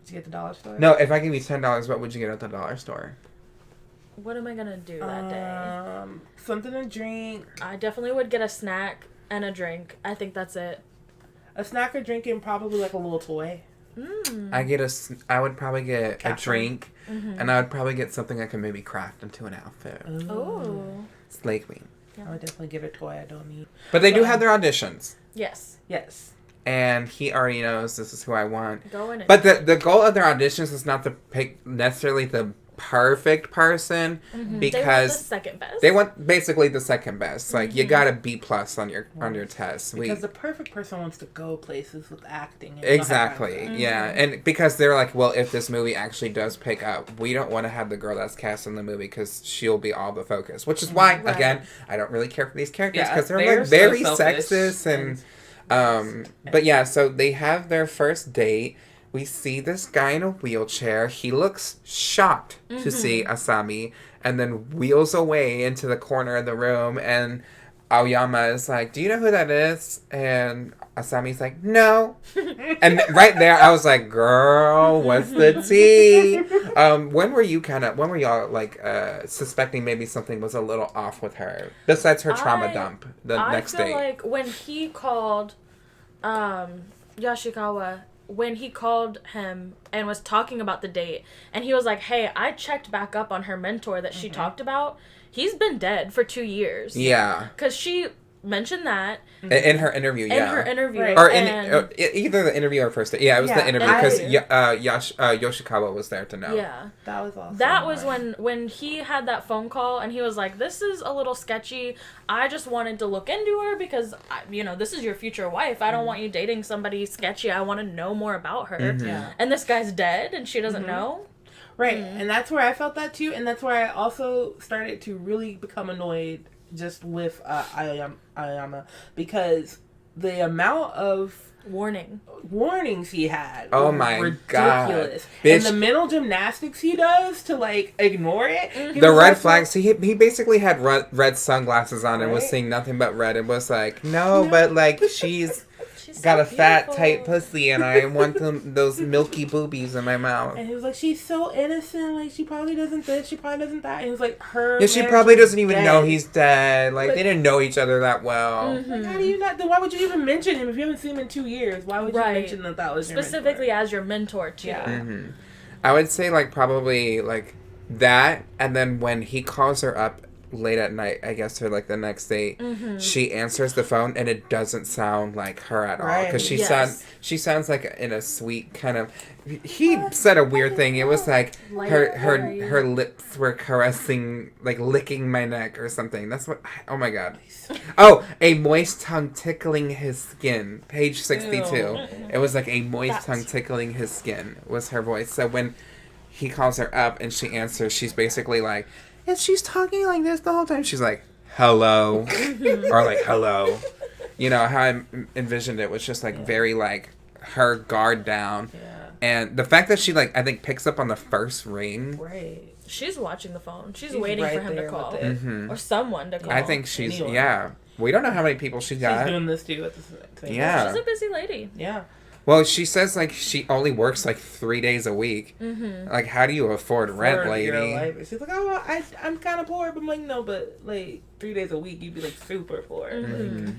S7: did you get the dollar store?
S6: No, if I give you $10, what would you get at the dollar store?
S8: what am I gonna do that day?
S7: Something to drink.
S8: I definitely would get a snack and a drink. I think that's it.
S7: A snack or drink and probably like a little toy.
S6: I would probably get a drink, and I would probably get something I can maybe craft into an outfit.
S8: Oh.
S6: Slay Queen.
S7: Yeah. I would definitely get a toy I don't need.
S6: But they do have their auditions.
S8: Yes.
S7: Yes.
S6: And he already knows this is who I want.
S8: Go in it.
S6: But the goal of their auditions is not to pick necessarily the perfect person because
S8: they want the second best.
S6: They want basically the second best. Like you got a B+ on your test.
S7: Because the perfect person wants to go places with acting. And
S6: exactly. Yeah, and because they're like, well, if this movie actually does pick up, we don't want to have the girl that's cast in the movie because she'll be all the focus. Which is why, again, I don't really care for these characters because they're like very sexist and. But yeah, so they have their first date. We see this guy in a wheelchair. He looks shocked to see Asami and then wheels away into the corner of the room. And Aoyama is like, do you know who that is? And Asami's like, no. And right there, I was like, girl, what's the tea? When were y'all like suspecting maybe something was a little off with her? Besides her trauma dump the next day.
S8: I feel like when he called Yoshikawa, when he called him and was talking about the date, and he was like, hey, I checked back up on her mentor that she talked about. He's been dead for 2 years.
S6: Yeah.
S8: Because she mentioned that.
S6: In her interview,
S8: In her interview.
S6: Right. Or either the interview or first date. Yeah, it was the interview because Yoshikawa was there to know.
S8: Yeah.
S7: That was awesome.
S8: That was when he had that phone call and he was like, this is a little sketchy. I just wanted to look into her because, this is your future wife. I don't want you dating somebody sketchy. I want to know more about her.
S7: Yeah.
S8: And this guy's dead and she doesn't know.
S7: Right. And that's where I felt that too. And that's where I also started to really become annoyed just with Aoyama because the amount of warnings he had
S6: my
S7: ridiculous.
S6: God.
S7: And the mental gymnastics he does to like ignore it.
S6: The red flags, he basically had red sunglasses on and was seeing nothing but red. It was like, no, but like she's got a fat, tight pussy, and I want those milky boobies in my mouth.
S7: And he was like, she's so innocent. Like, she probably doesn't this, she probably doesn't that. And he was like, her.
S6: Yeah, she probably doesn't even know he's dead. Like, they didn't know each other that well.
S7: Like, how do you not? Then why would you even mention him if you haven't seen him in 2 years? Why would you mention that was
S8: specifically
S7: your mentor?
S8: as your mentor too?
S7: Yeah.
S6: I would say like probably like that, and then when he calls her up late at night, I guess, or like the next day, she answers the phone and it doesn't sound like her at all because she sounds like in a sweet kind of. He said a weird thing. It was like her lips were caressing, like licking my neck or something. That's what. Oh my god. Oh, a moist tongue tickling his skin. Page 62. Ew. It was like a moist tongue tickling his skin was her voice. So when he calls her up and she answers, she's basically like. And she's talking like this the whole time. She's like, hello. Or like, hello. You know, how I envisioned it was just like very like her guard down. Yeah. And the fact that she like, I think picks up on the first ring.
S7: Right.
S8: She's watching the phone. She's waiting for him to call. Or someone to call.
S6: I think she's, we don't know how many people she's got.
S7: She's doing this too at the same
S6: time.
S8: She's a busy lady.
S7: Yeah.
S6: Well, she says, like, she only works, like, 3 days a week. Like, how do you afford rent, lady?
S7: She's like, oh, well, I'm kind of poor. But I'm like, no, but, like, 3 days a week, you'd be, like, super poor. Like,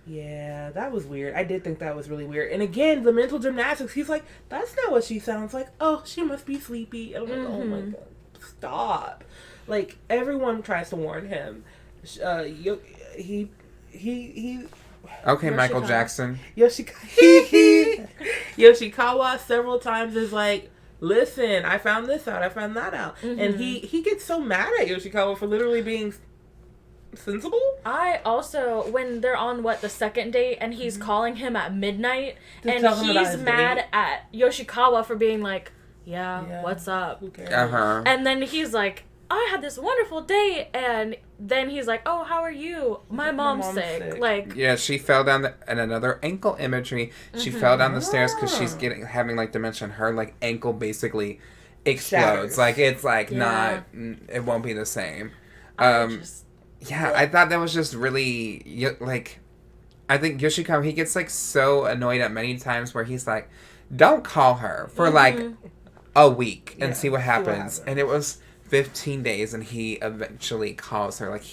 S7: yeah, that was weird. I did think that was really weird. And again, the mental gymnastics, he's like, that's not what she sounds like. Oh, she must be sleepy. And I'm like, oh, my God. Stop. Like, everyone tries to warn him. He
S6: Okay, Michael Jackson.
S7: Yoshikawa several times is like, listen, I found this out, I found that out. And he gets so mad at Yoshikawa for literally being sensible.
S8: I also, when they're on, the second date, and he's calling him at midnight, and he's mad at Yoshikawa for being like, yeah, what's up?
S7: Who cares?
S8: And then he's like, I had this wonderful date, and then he's like, oh, how are you? My mom's sick. Like,
S6: yeah, she fell down and another ankle imagery. She fell down the stairs because she's having like dementia. Her like ankle basically explodes. Like it's like not, it won't be the same. I thought that was just really like, I think Yoshikawa, he gets like so annoyed at many times where he's like, don't call her for like a week and see what happens. And it was 15 days, and he eventually calls her. Like,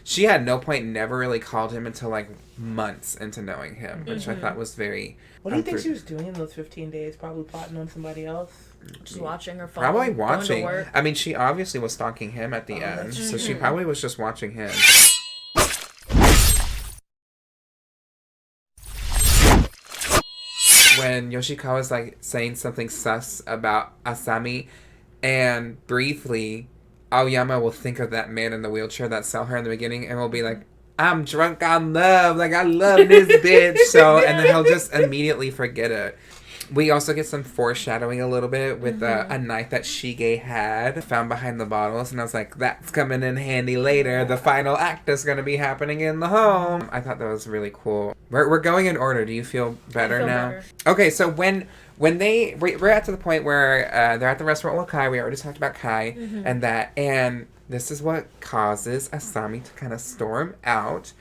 S6: she had no point, never really called him until, like, months into knowing him, which I thought was very...
S7: What do you think she was doing in those 15 days? Probably plotting on somebody else?
S8: Just watching her phone.
S6: Probably watching. I mean, she obviously was stalking him at the end, so she probably was just watching him. When Yoshikawa's, like, saying something sus about Asami, and briefly, Aoyama will think of that man in the wheelchair that saw her in the beginning and will be like, I'm drunk on love. Like, I love this bitch. So, and then he'll just immediately forget it. We also get some foreshadowing a little bit with a knife that Shige had found behind the bottles. And I was like, that's coming in handy later. The final act is going to be happening in the home. I thought that was really cool. We're going in order. Do you feel better now? Better. Okay, so when we're at to the point where they're at the restaurant with Kai. We already talked about Kai and this is what causes Asami to kind of storm out.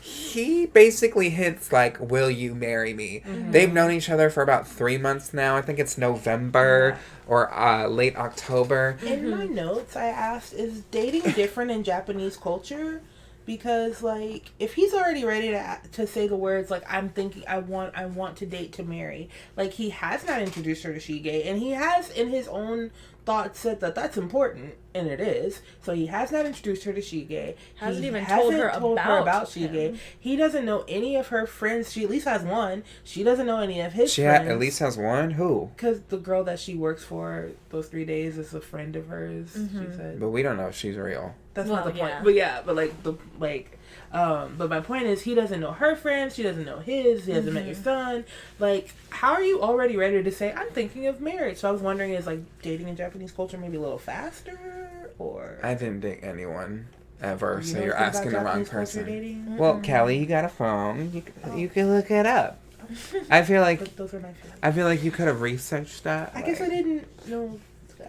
S6: He basically hits, like, will you marry me? They've known each other for about 3 months now. I think it's November or late October.
S7: In my notes, I asked, is dating different in Japanese culture? Because, like, if he's already ready to say the words, like, I'm thinking, I want to date to marry. Like, he has not introduced her to Shige, and he has, in his own thoughts, said that that's important, and it is. So he has not introduced her to Shige.
S8: Hasn't even told her about
S7: Shige. He doesn't know any of her friends. She at least has one. She doesn't know any of his friends.
S6: She at least has one? Who?
S7: Because the girl that she works for those 3 days is a friend of hers, she said.
S6: But we don't know if she's real.
S7: That's not the point. But my point is, he doesn't know her friends. She doesn't know his. He hasn't met your son. Like, how are you already ready to say, I'm thinking of marriage? So I was wondering, is, like, dating in Japanese culture maybe a little faster? Or
S6: I didn't date anyone ever, so you're asking the wrong person. Well, Kelly, you got a phone. You can look it up. I feel like
S7: those are my feelings.
S6: I feel like you could have researched that.
S7: I guess I didn't know.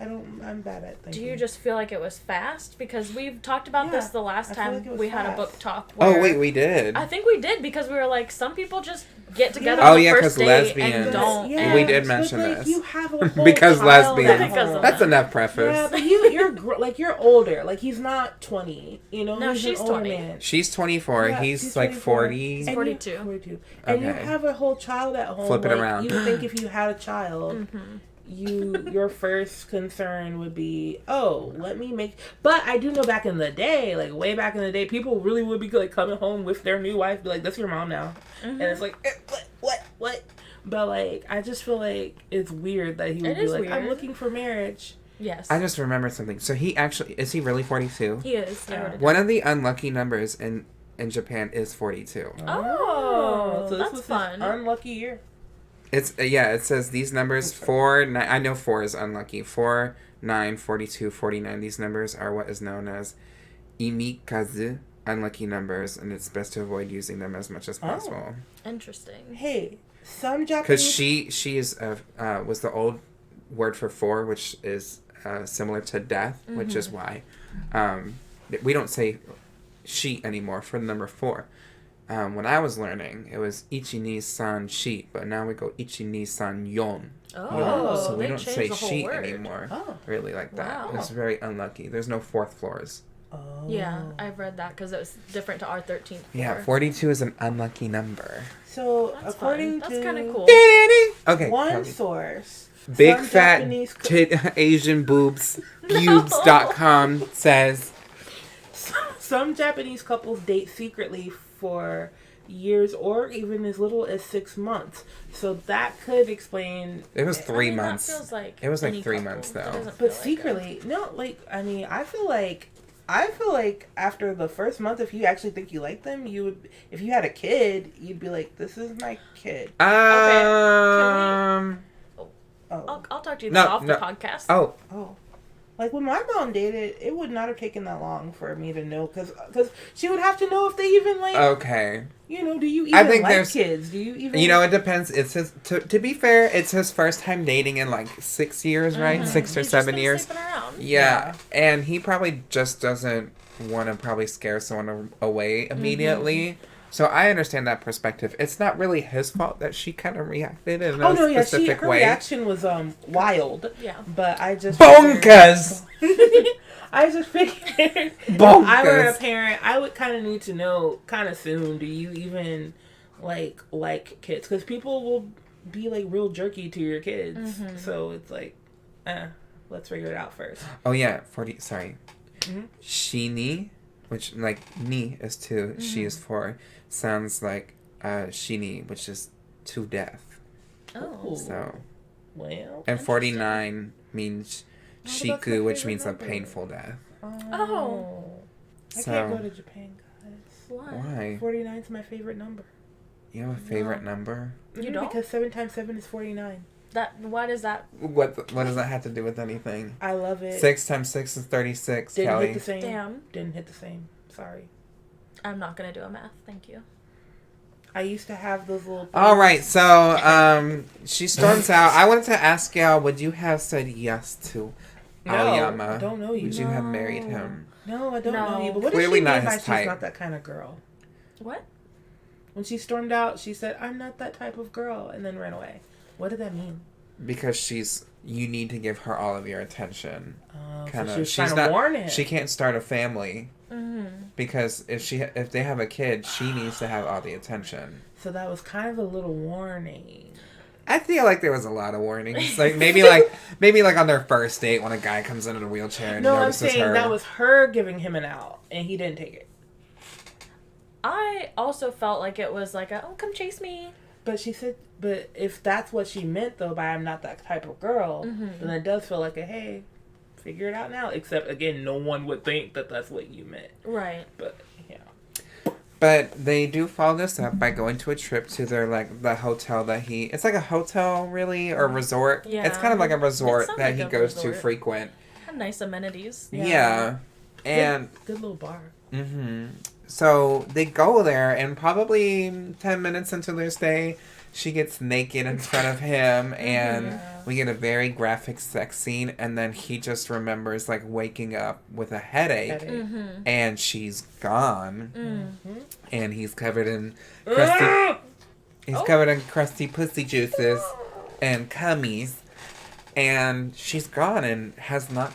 S7: I'm bad at thinking.
S8: Do you just feel like it was fast? Because we've talked about this the last time
S7: like
S8: we had a book talk.
S6: Oh, wait, we did.
S8: I think we did, because we were like, some people just get together on the first date
S6: lesbians.
S8: and don't.
S6: Yeah, we did mention this.
S7: You have a whole
S6: because
S7: child
S6: lesbians. That's enough preface.
S7: Yeah, but you're older. Like, he's not 20. You know,
S8: no,
S7: he's
S8: she's
S7: an older
S8: 20.
S7: Man.
S6: She's 24.
S7: Yeah,
S6: he's like 40.
S8: He's 42.
S7: And you have a whole child at home.
S6: Flip it around.
S7: You think if you had a child, your first concern would be, let me make. But I do know back in the day, like way back in the day, people really would be like coming home with their new wife, be like, "That's your mom now," and it's like, what? But like, I just feel like it's weird that he would be like, weird. I'm looking for marriage.
S8: Yes.
S6: I just remembered something. So he really 42?
S8: He is.
S6: One of the unlucky numbers in Japan is 42.
S7: Oh, so this
S8: that's
S7: was
S8: fun.
S7: His unlucky year.
S6: It's it says these numbers 4, 9, I know 4 is unlucky. 4, 9, 42, 49. These numbers are what is known as imikazu, unlucky numbers, and it's best to avoid using them as much as possible.
S8: Interesting.
S7: Hey, some Japanese...
S6: Because she is was the old word for 4, which is similar to death, which is why we don't say shi anymore for the number 4. When I was learning, it was ichi ni san shi, but now we go ichi ni san yon.
S8: Oh,
S6: so we don't say shi
S8: word.
S6: anymore. Really, like that.
S8: Wow.
S6: It's very unlucky. There's no 4th floors.
S7: Oh.
S8: Yeah, I've read that because it was different to our 13th floor.
S6: Yeah, 42 is an unlucky number.
S7: So
S8: that's
S7: according
S8: fun.
S7: to
S8: that's kind of cool.
S6: Okay,
S7: one source,
S6: big fat Asian boobs pubes.com says
S7: some Japanese couples date secretly for years or even as little as 6 months. So that could explain.
S6: It was 3 months.
S8: That feels like
S6: it was like 3
S8: couple.
S6: months though.
S7: But secretly, I feel like after the first month, if you actually think you like them, you would. If you had a kid, you'd be like, "This is my kid."
S8: Okay. I'll talk to you off the podcast.
S7: Oh. Like, when my mom dated, it would not have taken that long for me to know, because she would have to know if they even, like...
S6: Okay.
S7: You know, do you even like kids? Do you even...
S6: You know, it depends. It's his... To be fair, it's his first time dating in, like, 6 years, right? 6 or 7 years. Yeah. And he probably just doesn't want to probably scare someone away immediately. So I understand that perspective. It's not really his fault that she kind of reacted in a specific
S7: her
S6: way.
S7: reaction was wild.
S8: Yeah.
S7: But I just...
S6: Bonkers!
S7: I just figured if
S6: Bonkers.
S7: I were a parent, I would kind of need to know kind of soon. Do you even like kids? Because people will be like real jerky to your kids. So it's like, let's figure it out first.
S6: Oh yeah, 40. Sorry, Shini, which like ni is 2, she is 4. Sounds like Shini, which is to death.
S8: Oh.
S6: So.
S7: Well.
S6: And 49 means shiku, which means a painful death.
S7: Oh. I can't go to Japan, guys.
S6: Why?
S7: 49 is my favorite number.
S6: You have a favorite number?
S8: You don't?
S7: Because 7 times 7 is 49.
S8: Why does that?
S6: What does that have to do with anything?
S7: I love it.
S6: 6 times 6 is 36,
S7: Didn't
S6: Kelly.
S7: hit the same.
S8: Damn.
S7: Didn't hit the same. Sorry.
S8: I'm not gonna do a math. Thank you.
S7: I used to have those little...
S6: All right, so she storms out. I wanted to ask y'all, would you have said yes to Aoyama?
S7: I don't know you.
S6: Would you have married him?
S7: No, I don't know you. But what
S6: Clearly
S7: did she
S6: not
S7: mean by
S6: his
S7: she's
S6: type.
S7: not that kind of girl?
S8: What?
S7: When she stormed out, she said, I'm not that type of girl, and then ran away. What did that mean?
S6: Because you need to give her all of your attention.
S7: So she was trying to warn him.
S6: She can't start a family. Because if they have a kid, she needs to have all the attention.
S7: So that was kind of a little warning.
S6: I feel like there was a lot of warnings. Like maybe like on their first date when a guy comes in a wheelchair and notices her. No, I'm saying
S7: that was her giving him an out, and he didn't take it.
S8: I also felt like it was like oh, come chase me.
S7: But she said, but if that's what she meant though by I'm not that type of girl, then it does feel like a hey, figure it out now. Except again, no one would think that that's what you meant.
S8: Right.
S7: But yeah.
S6: But they do follow this up by going to a trip to their the hotel that it's like a hotel really or resort.
S8: Yeah.
S6: It's kind of like a resort that
S8: like
S6: he
S8: a
S6: goes
S8: resort.
S6: to frequent.
S8: Had nice amenities.
S6: Yeah. And
S7: good little bar.
S6: So they go there, and probably 10 minutes into their stay, she gets naked in front of him, and we get a very graphic sex scene, and then he just remembers, like, waking up with a headache, and she's gone, and he's covered in crusty pussy juices and cummies, and she's gone, and has not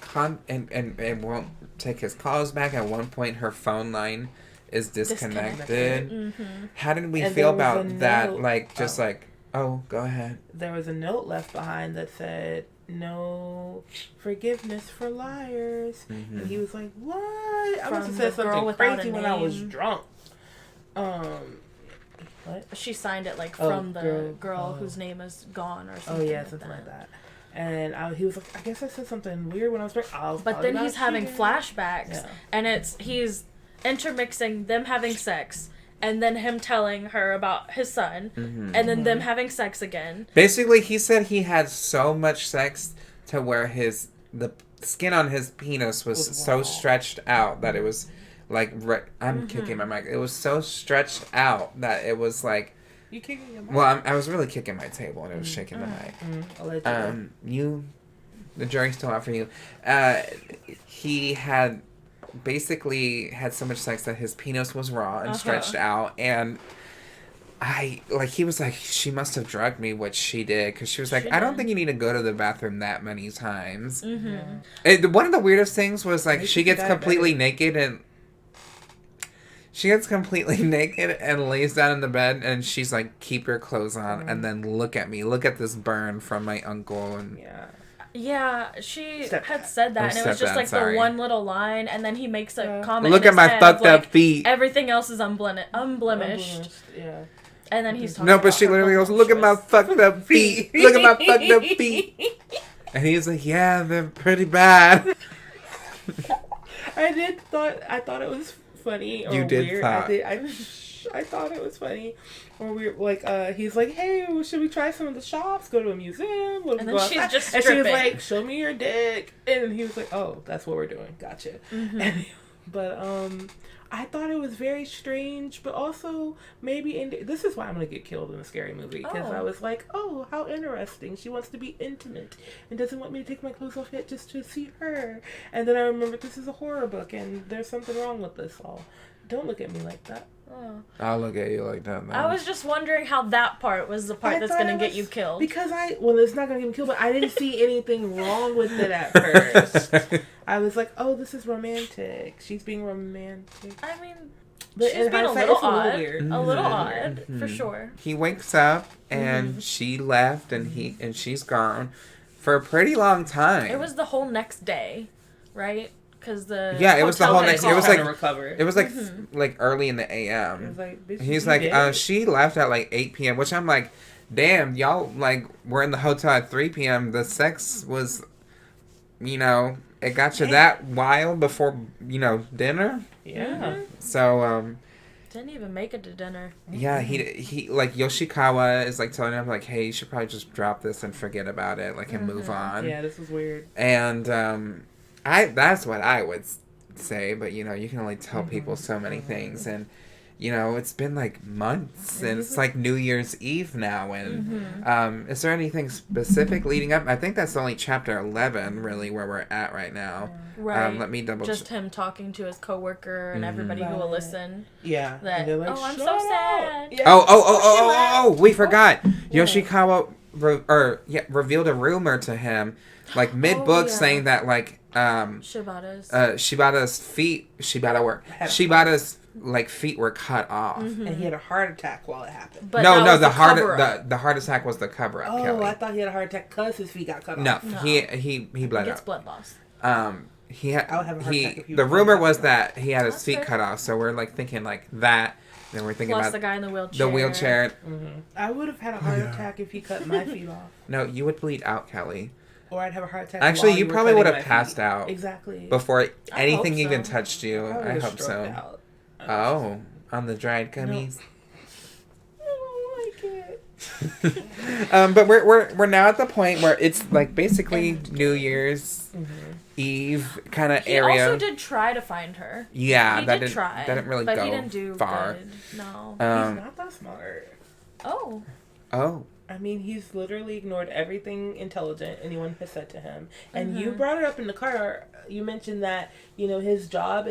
S6: and won't take his calls back. At one point, her phone line is disconnected. How did we feel about that? Like, just oh, go ahead.
S7: There was a note left behind that said, no forgiveness for liars. And he was like, what? I must have said something crazy when I was drunk. What?
S8: She signed it from the girl whose name is gone or something.
S7: Oh, yeah, something like that. And he was like, I guess I said something weird when I was drunk.
S8: But then he's having flashbacks, and he's intermixing them having sex, and then him telling her about his son, and then them having sex again.
S6: Basically, he said he had so much sex to where the skin on his penis was so stretched out that it was like I'm kicking my mic. It was so stretched out that it was like.
S7: You kicking your mic?
S6: Well, I was really kicking my table and it was shaking the mic. The jury's still out for you. He had basically had so much sex that his penis was raw and stretched out, and he was like, she must have drugged me, which she did, because she was like, I don't think you need to go to the bathroom that many times. One of the weirdest things was she gets completely naked and lays down in the bed, and she's like, keep your clothes on, and then look at me, look at this burn from my uncle. And
S8: yeah, she had said that, and it was just the one little line, and then he makes a comment.
S6: Look at my fucked up feet.
S8: Everything else is unblemished.
S7: Yeah.
S8: And then he's talking
S6: but she literally goes, look at my fucked up feet. Look at my fucked up feet. And he's like, yeah, they're pretty bad.
S7: I thought it was funny or weird. I thought it was funny or weird. He's like, hey, should we try some of the shops? Go to a museum?
S8: And then she's just
S7: stripping. And she was like, show me your dick. And he was like, oh, that's what we're doing. Gotcha. But I thought it was very strange, but also maybe this is why I'm gonna get killed in a scary movie, because I was like, oh, how interesting. She wants to be intimate and doesn't want me to take my clothes off yet just to see her. And then I remembered this is a horror book and there's something wrong with this all. Don't look at me like that.
S8: Oh.
S6: I'll look at you like that, man.
S8: I was just wondering how that part was the part that's gonna get you killed.
S7: Because it's not gonna get me killed, but I didn't see anything wrong with it at first. I was like, oh, this is romantic. She's being romantic.
S8: I mean,
S7: but
S8: she's being a little odd.
S7: Weird.
S8: A little odd, for sure.
S6: He wakes up and she left and she's gone for a pretty long time.
S8: It was the whole next day, right? Because
S6: it was the whole next. It was like like early in the a.m.
S7: It was like,
S6: He's like, she left at like 8 p.m. Which I'm like, damn, y'all like were in the hotel at 3 p.m. The sex was, it got you that wild before dinner.
S7: Yeah.
S6: So
S8: didn't even make it to dinner.
S6: Yeah, he like Yoshikawa is like telling him like, hey, you should probably just drop this and forget about it, like and move on.
S7: Yeah, this was weird.
S6: And that's what I would say, but you can only tell people so many things, and it's been like months, and it's like New Year's Eve now, and is there anything specific leading up? I think that's only chapter 11 really where we're at right now.
S8: Right.
S6: Let me double check.
S8: Just him talking to his coworker and everybody who will listen.
S7: Yeah.
S8: That,
S7: like,
S8: I'm so sad.
S7: Yeah.
S6: Oh, we forgot. Yoshikawa revealed a rumor to him like mid-book saying that like Shibata's feet were cut off,
S7: and he had a heart attack while it happened.
S8: But
S6: the heart attack was the cover up.
S7: Oh,
S6: Kelly.
S7: I thought he had a heart attack because his feet got cut
S6: no,
S7: off.
S6: No, he bled
S8: gets
S6: out.
S8: blood loss.
S6: He had.
S7: I would have a heart attack if you
S6: the
S7: were
S6: rumor
S7: blood
S6: was
S7: out.
S6: that he had his feet
S8: fair.
S6: cut off, so we're like thinking like that. Then we're thinking
S8: Plus
S6: about
S8: the guy in the wheelchair.
S6: The wheelchair.
S7: I would have had a heart attack if he cut my feet off.
S6: No, you would bleed out, Kelly.
S7: Or I'd have a heart attack.
S6: Actually,
S7: while
S6: you
S7: were
S6: probably would
S7: cutting
S6: have
S7: my
S6: passed
S7: feet.
S6: out.
S7: Exactly.
S6: Before anything
S8: so.
S6: even touched you. I hope so.
S7: Out.
S6: Oh, on the dried gummies.
S7: No. I don't like it.
S6: But we're now at the point where it's like basically New Year's Eve kind of area.
S8: He also did try to find her.
S6: Yeah,
S8: he
S6: that
S8: did try.
S6: That didn't really
S8: but
S6: go
S8: he didn't do
S6: far.
S8: Good. No.
S7: He's not that smart.
S8: Oh.
S7: I mean, he's literally ignored everything intelligent anyone has said to him. And you brought it up in the car. You mentioned that, his job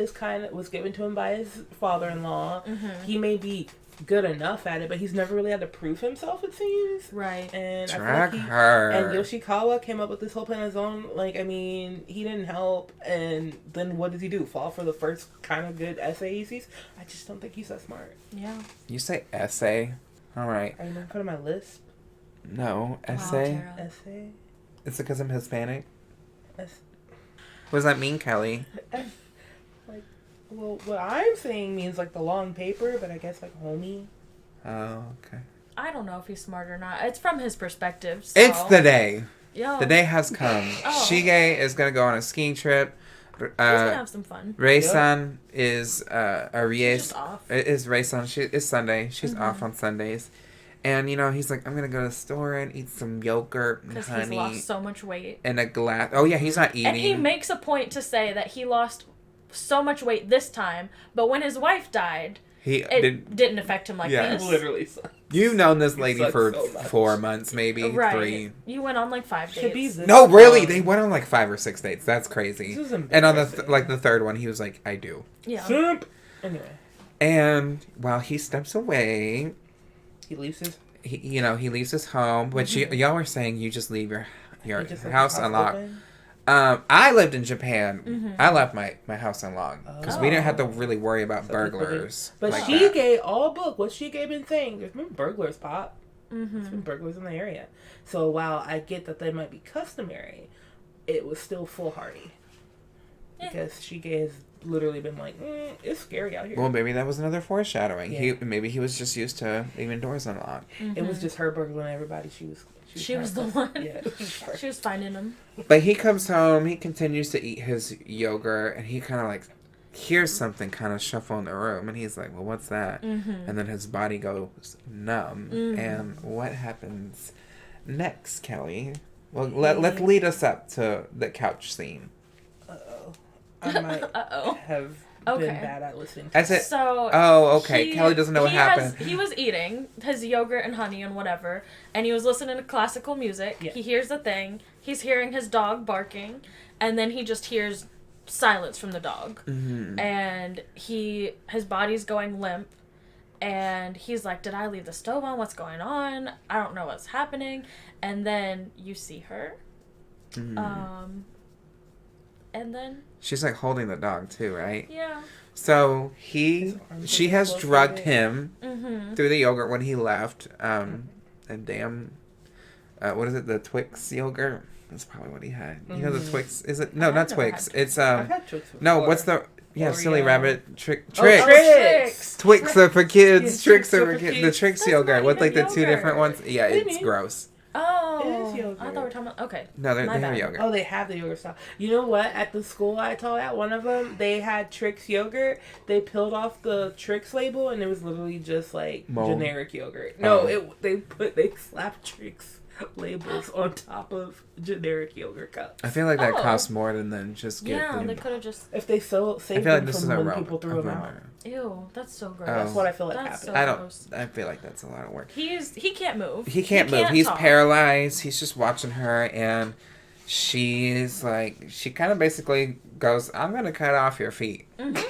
S7: was given to him by his father-in-law. He may be good enough at it, but he's never really had to prove himself, it seems.
S8: Right.
S7: And
S6: Track
S7: I feel like
S6: her.
S7: And Yoshikawa came up with this whole plan on his own. Like, I mean, he didn't help. And then what does he do? Fall for the first kind of good essay he sees? I just don't think he's that smart.
S8: Yeah.
S6: You say essay? All right.
S7: Are you making fun of my list?
S6: No, essay.
S8: Wow,
S7: Essay?
S6: It's because I'm Hispanic.
S7: What
S6: does that mean, Kelly?
S7: Well, what I'm saying means like the long paper, but I guess like homie.
S6: Oh, okay.
S8: I don't know if he's smart or not. It's from his perspective. So.
S6: It's the day.
S8: Yo.
S6: The day has come. Shige is gonna go on a skiing trip.
S8: He's gonna have some fun.
S6: Rei-san is
S8: She's off.
S6: Is Rei-san. It's Sunday. She's off on Sundays. And, he's like, I'm going to go to the store and eat some yogurt and honey.
S8: Because he's lost so much weight.
S6: And a glass. Oh, yeah, he's not eating.
S8: And he makes a point to say that he lost so much weight this time, but when his wife died, it didn't affect him like this.
S7: Literally sucks.
S6: You've known this lady for
S7: so
S6: 4 months, maybe.
S8: Right.
S6: 3.
S8: You went on like 5 dates.
S6: No, really. They went on like 5 or 6 dates. That's crazy.
S7: This is
S6: and on the third one, he was like, I do.
S8: Yeah.
S7: Anyway.
S6: And while he steps away...
S7: He leaves his...
S6: He leaves his home, which y'all were saying you just leave your house unlocked. I lived in Japan. I left my house unlocked because we didn't have to really worry about burglars.
S7: But
S6: like
S7: Shige, all book, what's Shige been saying? There's been burglars, Pop. There's been burglars in the area. So while I get that they might be customary, it was still foolhardy. Because Shige has literally been like, it's scary out here.
S6: Well, maybe that was another foreshadowing.
S7: Yeah.
S6: Maybe he was just used to leaving doors unlocked.
S7: It was just her burgling everybody. She was
S8: the one.
S7: Yeah.
S8: She was finding him.
S6: But he comes home, he continues to eat his yogurt, and he kind of like hears something kind of shuffle in the room, and he's like, well, what's that? And then his body goes numb. And what happens next, Kelly? Well, let's lead us up to the couch scene.
S7: I might have been bad at listening to
S6: it. So, okay. Kelly doesn't know what happened.
S8: He was eating his yogurt and honey and whatever, and he was listening to classical music. Yeah. He hears the thing. He's hearing his dog barking, and then he just hears silence from the dog. And his body's going limp, And he's like, did I leave the stove on? What's going on? I don't know what's happening. And then you see her. And then...
S6: She's, like, holding the dog, too, right?
S8: Yeah.
S6: So, she has drugged him through the yogurt when he left. And damn... what is it? The Twix yogurt? That's probably what he had. You know the Twix? Is it? No, not Twix. It's,
S7: I've had Twix before.
S6: No, what's the... Yeah,
S7: Oreo.
S6: Silly Rabbit. Tricks.
S8: Tricks.
S6: Twix are for kids.
S7: Yes,
S6: Tricks
S7: Tricks
S6: are
S7: are
S6: for
S7: for
S6: kids.
S7: kids.
S6: The Tricks
S8: That's
S6: yogurt
S8: not
S6: with, like, the
S8: even
S6: two different
S8: yogurt.
S6: ones. Yeah,
S7: What do you
S6: it's
S7: mean?
S6: gross.
S8: Oh.
S7: It is yogurt.
S8: I thought we were talking about... Okay.
S6: No, they
S8: My
S6: have
S8: bad.
S6: yogurt.
S7: Oh, they have the yogurt stuff. You know what? At the school I taught at, one of them, they had Trix yogurt. They peeled off the Trix label, and it was literally just like
S6: Mold.
S7: generic yogurt. No, they slapped Trix labels on top of generic yogurt cups.
S6: I feel like that
S8: Oh.
S6: costs more than just get
S8: Yeah,
S6: them.
S8: they could have just...
S7: If they saved
S6: I feel like
S7: them
S6: this is
S7: from
S6: a
S7: when
S6: rumor.
S7: people threw them out.
S8: Ew, that's so gross.
S6: Oh.
S7: That's what I feel like
S8: That's
S7: happened.
S6: I don't.
S8: gross.
S6: I feel like that's a lot of work.
S8: He can't move.
S6: He can't move. He's
S8: talk.
S6: paralyzed. He's just watching her, and she's like, she kind of basically goes, "I'm gonna cut off your feet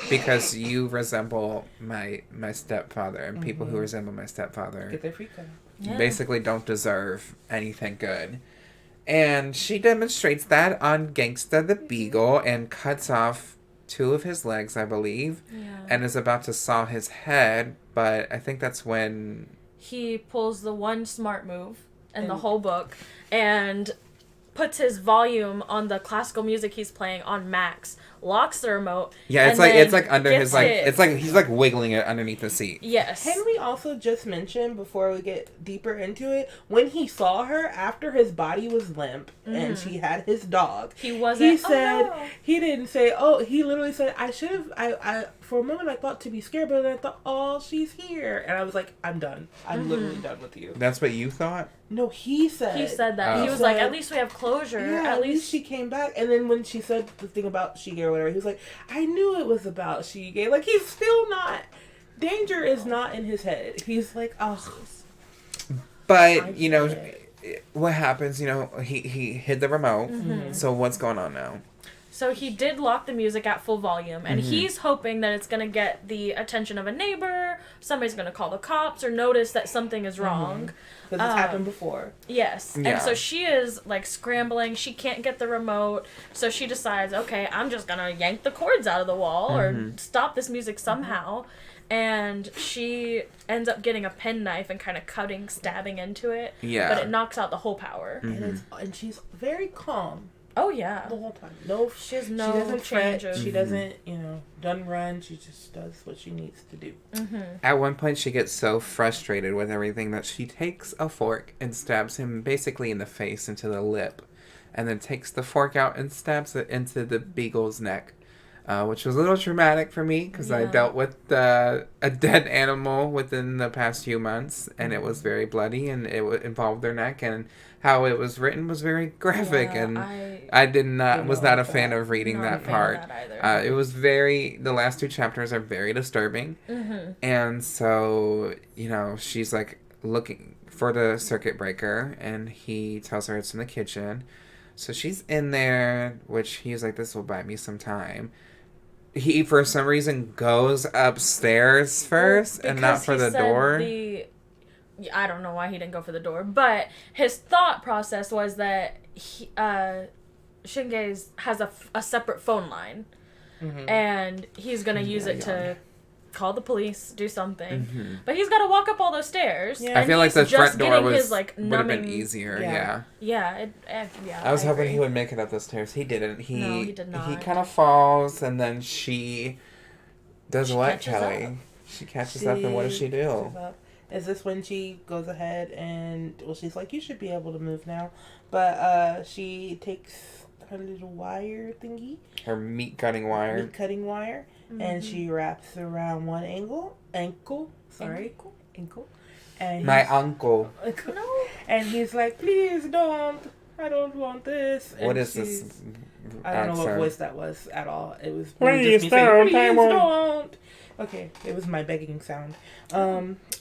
S6: because you resemble my stepfather, and people who resemble my stepfather
S7: Get their feet cut.
S8: Yeah.
S6: basically don't deserve anything good." And she demonstrates that on Gangsta the Beagle and cuts off 2 of his legs, I believe, and is about to saw his head, but I think that's when...
S8: He pulls the one smart move in the whole book and puts his volume on the classical music he's playing on max, locks the remote.
S6: Yeah,
S8: and
S6: it's
S8: then
S6: like under
S8: gets
S6: his, like,
S8: hit.
S6: it's like he's like wiggling it underneath the seat.
S8: Yes.
S7: Can we also just mention, before we get deeper into it, when he saw her after his body was limp and she had his dog,
S8: He wasn't...
S7: he said,
S8: oh, no.
S7: he didn't say, he literally said, I should have, I for a moment I thought to be scared, but then I thought, oh, she's here. And I was like, I'm done. I'm literally done with you.
S6: That's what you thought?
S7: No, he said.
S8: He said that.
S6: Oh.
S8: He was like, at least we have closure.
S7: Yeah, at least she came back. And then when she said the thing about Shige or whatever, he was like, I knew it was about Shige. Like, he's still not, danger is not in his head. He's like, oh.
S6: But, you know, what happens, you know, he hid the remote. So what's going on now?
S8: So he did lock the music at full volume, and he's hoping that it's going to get the attention of a neighbor, somebody's going to call the cops, or notice that something is wrong.
S7: Because it's happened before.
S8: Yes.
S6: Yeah.
S8: And so she is, like, scrambling. She can't get the remote, so she decides, okay, I'm just going to yank the cords out of the wall or stop this music somehow. And she ends up getting a penknife and kind of stabbing into it.
S6: Yeah.
S8: But it knocks out the whole power.
S7: And she's very calm.
S8: Oh, yeah.
S7: The whole time. No,
S8: She has
S7: she
S8: no
S7: doesn't fret.
S8: changes.
S7: She doesn't, doesn't run. She just does what she needs to do.
S6: At one point, she gets so frustrated with everything that she takes a fork and stabs him basically in the face, into the lip, and then takes the fork out and stabs it into the beagle's neck, which was a little traumatic for me because I dealt with a dead animal within the past few months, and it was very bloody, and it involved their neck, and how it was written was very graphic, and I was not a fan of reading that part. It was the last 2 chapters are very disturbing, and so, she's like looking for the circuit breaker, and he tells her it's in the kitchen, so she's in there, which he's like, this will buy me some time. He, for some reason, goes upstairs first and not for the door.
S8: I don't know why he didn't go for the door, but his thought process was that Shinge's has a separate phone line, and he's going to use it to call the police, do something. But he's got to walk up all those stairs.
S6: Yeah. I feel like the front door would have been easier.
S8: Yeah.
S6: I was hoping he would make it up the stairs. He didn't.
S8: No, he did not.
S6: He kind of falls, and then she does what, Kelly?
S8: Up.
S6: She catches up, and what does she do?
S7: Is this when she goes ahead and, she's like, you should be able to move now. But she takes her little wire thingy.
S6: Her meat cutting wire.
S7: And she wraps around one ankle. And
S6: my uncle.
S8: No.
S7: And he's like, please don't. I don't want this. And
S6: what is this?
S7: I don't know what voice that was at all. It was
S6: please
S7: just me saying, please
S6: don't.
S7: don't. Okay, it was my begging sound.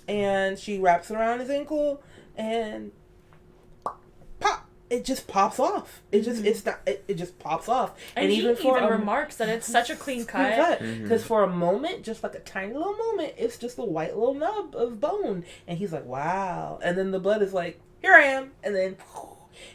S7: And she wraps around his ankle and pop. it just pops off. It just it just pops off.
S8: And he even remarks that it's such a clean cut.
S7: Because for a moment, just like a tiny little moment, it's just a white little nub of bone. And he's like, wow. And then the blood is like, here I am. And then...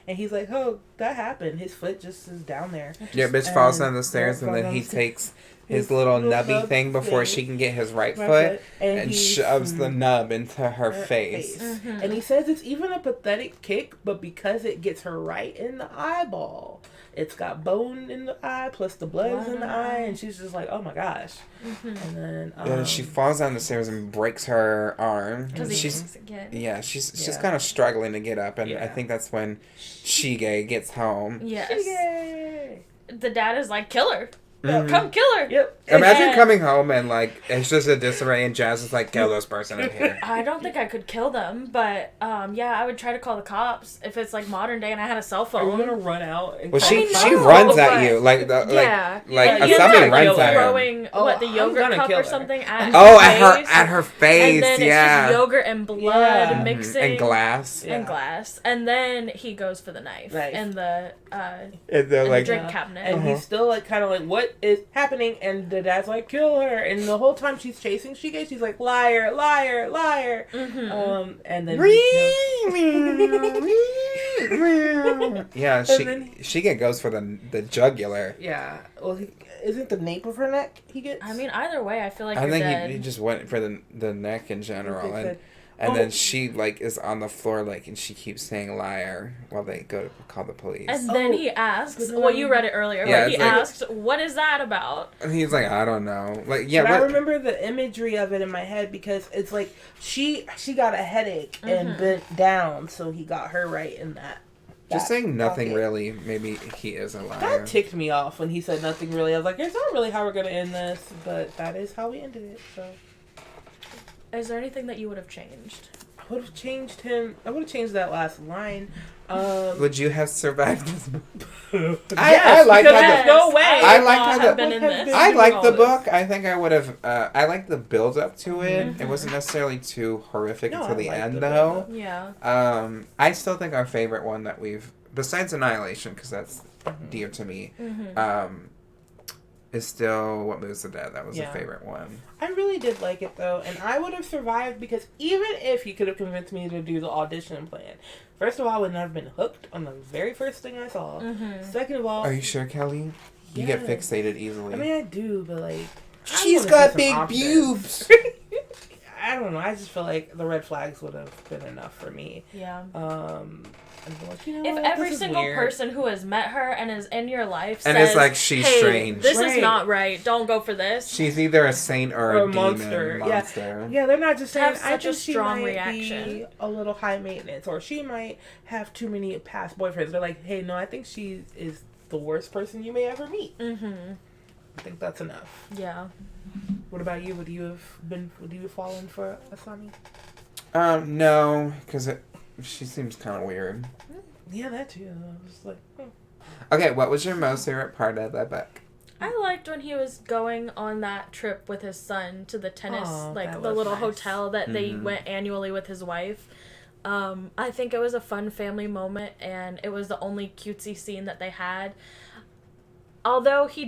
S7: And he's like, oh, that happened. His foot just is down there.
S6: Yeah, bitch falls down the stairs and then he takes his little nubby thing before she can get his right foot and shoves the nub into her face.
S7: Mm-hmm. And he says it's even a pathetic kick, but because it gets her right in the eyeball, it's got bone in the eye plus the blood is in the eye, and she's just like, oh my gosh. Mm-hmm. And then
S6: she falls down the stairs and breaks her arm. She's kind of struggling to get up, and I think that's when Shige gets home.
S8: Yes.
S7: Shige!
S8: The dad is like, kill her.
S6: Mm-hmm.
S8: Come kill her.
S7: Yep.
S6: Imagine coming home and like it's just a disarray and Jazz is like, kill this person in here.
S8: I don't think I could kill them, but I would try to call the cops if it's like modern day and I had a cell phone.
S7: Are you gonna run out? And
S6: she runs at you like somebody runs at her.
S8: Throwing the yogurt cup or something at
S6: at her face.
S8: And then it's just yogurt and blood mixing
S6: and glass
S8: and then he goes for the knife and the drink cabinet.
S7: And he's still like kind of like, what is happening? And the dad's like, kill her. And the whole time she's chasing Shige, she's like, liar, liar, liar. Mm-hmm. And then
S6: Shige goes for the jugular.
S7: Yeah. Well, isn't the nape of her neck he gets?
S8: I mean, either way, I feel like
S6: he just went for the neck in general. And then she like is on the floor and she keeps saying liar while they go to call the police.
S8: And then he asks, you read it earlier, but he asks, what is that about?
S6: And he's like, I don't know.
S7: I remember the imagery of it in my head because it's like she got a headache and bent down, so he got her right in that.
S6: Just saying nothing pocket. Really, maybe he is a liar.
S7: That ticked me off when he said nothing really. I was like, it's not really how we're going to end this, but that is how we ended it, so...
S8: Is there anything that you would have changed?
S7: I would have changed him. I would have changed that last line.
S6: Would you have survived this book?
S7: I like that. No way.
S6: I liked the book. I think I would have. I liked the build up to it. Mm-hmm. It wasn't necessarily too horrific until the end, though.
S8: Yeah.
S6: I still think our favorite one that we've, besides Annihilation, because that's dear to me. Mm-hmm. Is still What Moves the Dead. That was a favorite one.
S7: I really did like it, though, and I would have survived because even if you could have convinced me to do the audition plan, first of all, I would not have been hooked on the very first thing I saw. Mm-hmm. Second of all...
S6: Are you sure, Kelly? You get fixated easily.
S7: I mean, I do, but, like...
S6: She's got big pubes!
S7: I don't know. I just feel like the red flags would have been enough for me.
S8: Yeah.
S7: Like,
S8: if every single person who has met her and is in your life says,
S6: and it's like, she's strange.
S8: This is not right. Don't go for this.
S6: She's either a saint or a
S7: monster.
S6: Demon.
S7: Yeah, they're not just saying,
S8: I think she might
S7: reaction. Be a little high maintenance, or she might have too many past boyfriends. They're like, hey, no, I think she is the worst person you may ever meet. Mm-hmm. I think that's enough.
S8: Yeah.
S7: What about you? Would you have fallen for Asami?
S6: No, because she seems kind of weird.
S7: Yeah, that too. I was like,
S6: Okay, what was your most favorite part of that book?
S8: I liked when he was going on that trip with his son to the tennis, the little hotel that they went annually with his wife. I think it was a fun family moment, and it was the only cutesy scene that they had. Although he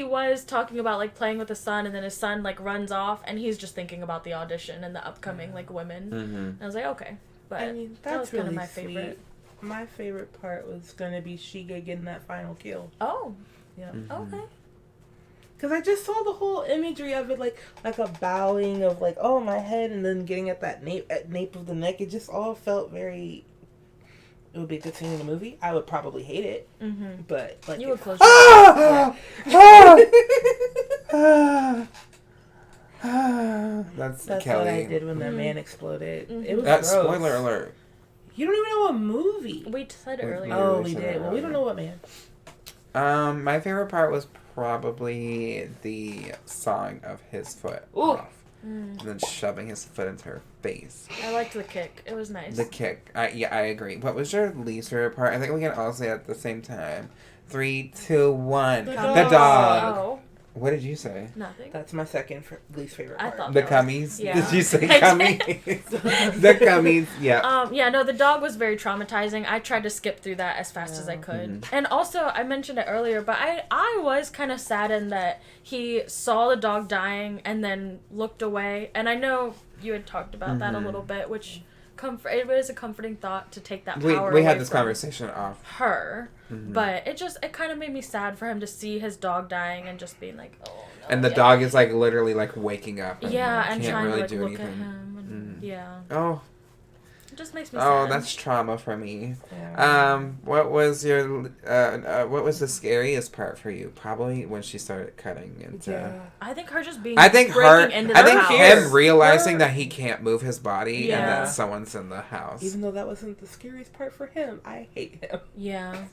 S8: was talking about, like, playing with his son, and then his son, like, runs off, and he's just thinking about the audition and the upcoming, like, women. Mm-hmm. And I was like, okay. But
S7: I mean,
S8: that was really
S7: kind of
S8: my favorite.
S7: My favorite part was going to be Shige getting that final kill.
S8: Oh.
S7: Yeah.
S8: Mm-hmm. Okay.
S7: Because I just saw the whole imagery of it, like a bowing of, like, oh, my head, and then getting at that nape of the neck. It just all felt very... It would be a good scene in the movie. I would probably hate it, but like
S8: you would close your eyes.
S6: That's
S7: Kelly. What I did when that man exploded. Mm-hmm. It was
S6: gross. Spoiler alert.
S7: You don't even know what movie.
S8: We said it earlier.
S7: Oh, we did. Well, we don't know what man.
S6: My favorite part was probably the sawing of his foot off. And then shoving his foot into her face.
S8: I liked the kick. It was nice.
S6: The kick. I agree. What was your least favorite part? I think we can all say it at the same time. 3, 2, 1. The dog. What did you say?
S8: Nothing.
S7: That's my second least favorite part.
S8: I thought
S6: The
S8: that
S6: cummies?
S8: Yeah.
S6: Did you say cummies? The cummies, yeah.
S8: Yeah, no, the dog was very traumatizing. I tried to skip through that as fast as I could. And also, I mentioned it earlier, but I was kind of saddened that he saw the dog dying and then looked away. And I know you had talked about that a little bit, which it was a comforting thought to take that power
S6: we
S8: away
S6: had this
S8: from
S6: conversation off
S8: her. But it kind of made me sad for him to see his dog dying and just being like, oh no.
S6: and the dog is like literally like waking up and
S8: and
S6: can't
S8: trying
S6: really
S8: to like
S6: do
S8: look
S6: anything.
S8: at him and
S6: Oh,
S8: it just makes me sad.
S6: oh, that's trauma for me. What was the scariest part for you? Probably when she started cutting into.
S8: I think her just being.
S6: I think
S8: house.
S6: him realizing that he can't move his body and
S8: Yeah.
S6: that someone's in the house.
S7: Even though that wasn't the scariest part for him, I hate him.
S8: Yeah.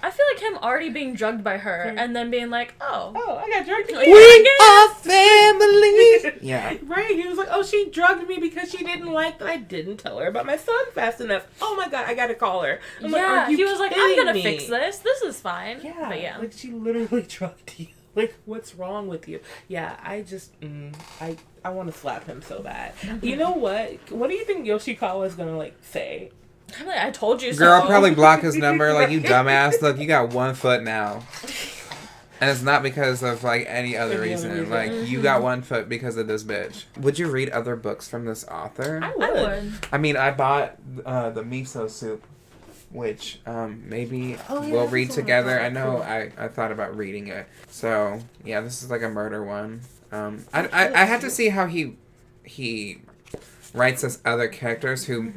S8: I feel like him already being drugged by her and then being like, oh,
S7: I got drugged again.
S6: We are family. Yeah.
S7: Right. He was like, oh, she drugged me because she didn't like that I didn't tell her about my son fast enough. Oh my God, I gotta call her. I'm like, are you
S8: he was like, I'm
S7: kidding
S8: gonna
S7: me?
S8: fix this. This is fine.
S7: Yeah.
S8: But yeah.
S7: Like, she literally drugged you. Like, what's wrong with you? Yeah, I just, I want to slap him so bad. You know what? What do you think Yoshikawa's gonna, like, say?
S8: I'm like, I told you so.
S6: Girl, probably block his number. Like, you dumbass. Look, you got 1 foot now. And it's not because of, like, any other reason. Like, you got 1 foot because of this bitch. Would you read other books from this author?
S8: I would.
S6: I mean, I bought the miso soup, which maybe we'll read together. I know I thought about reading it. So, yeah, this is like a murder one. I had to see how he writes as other characters who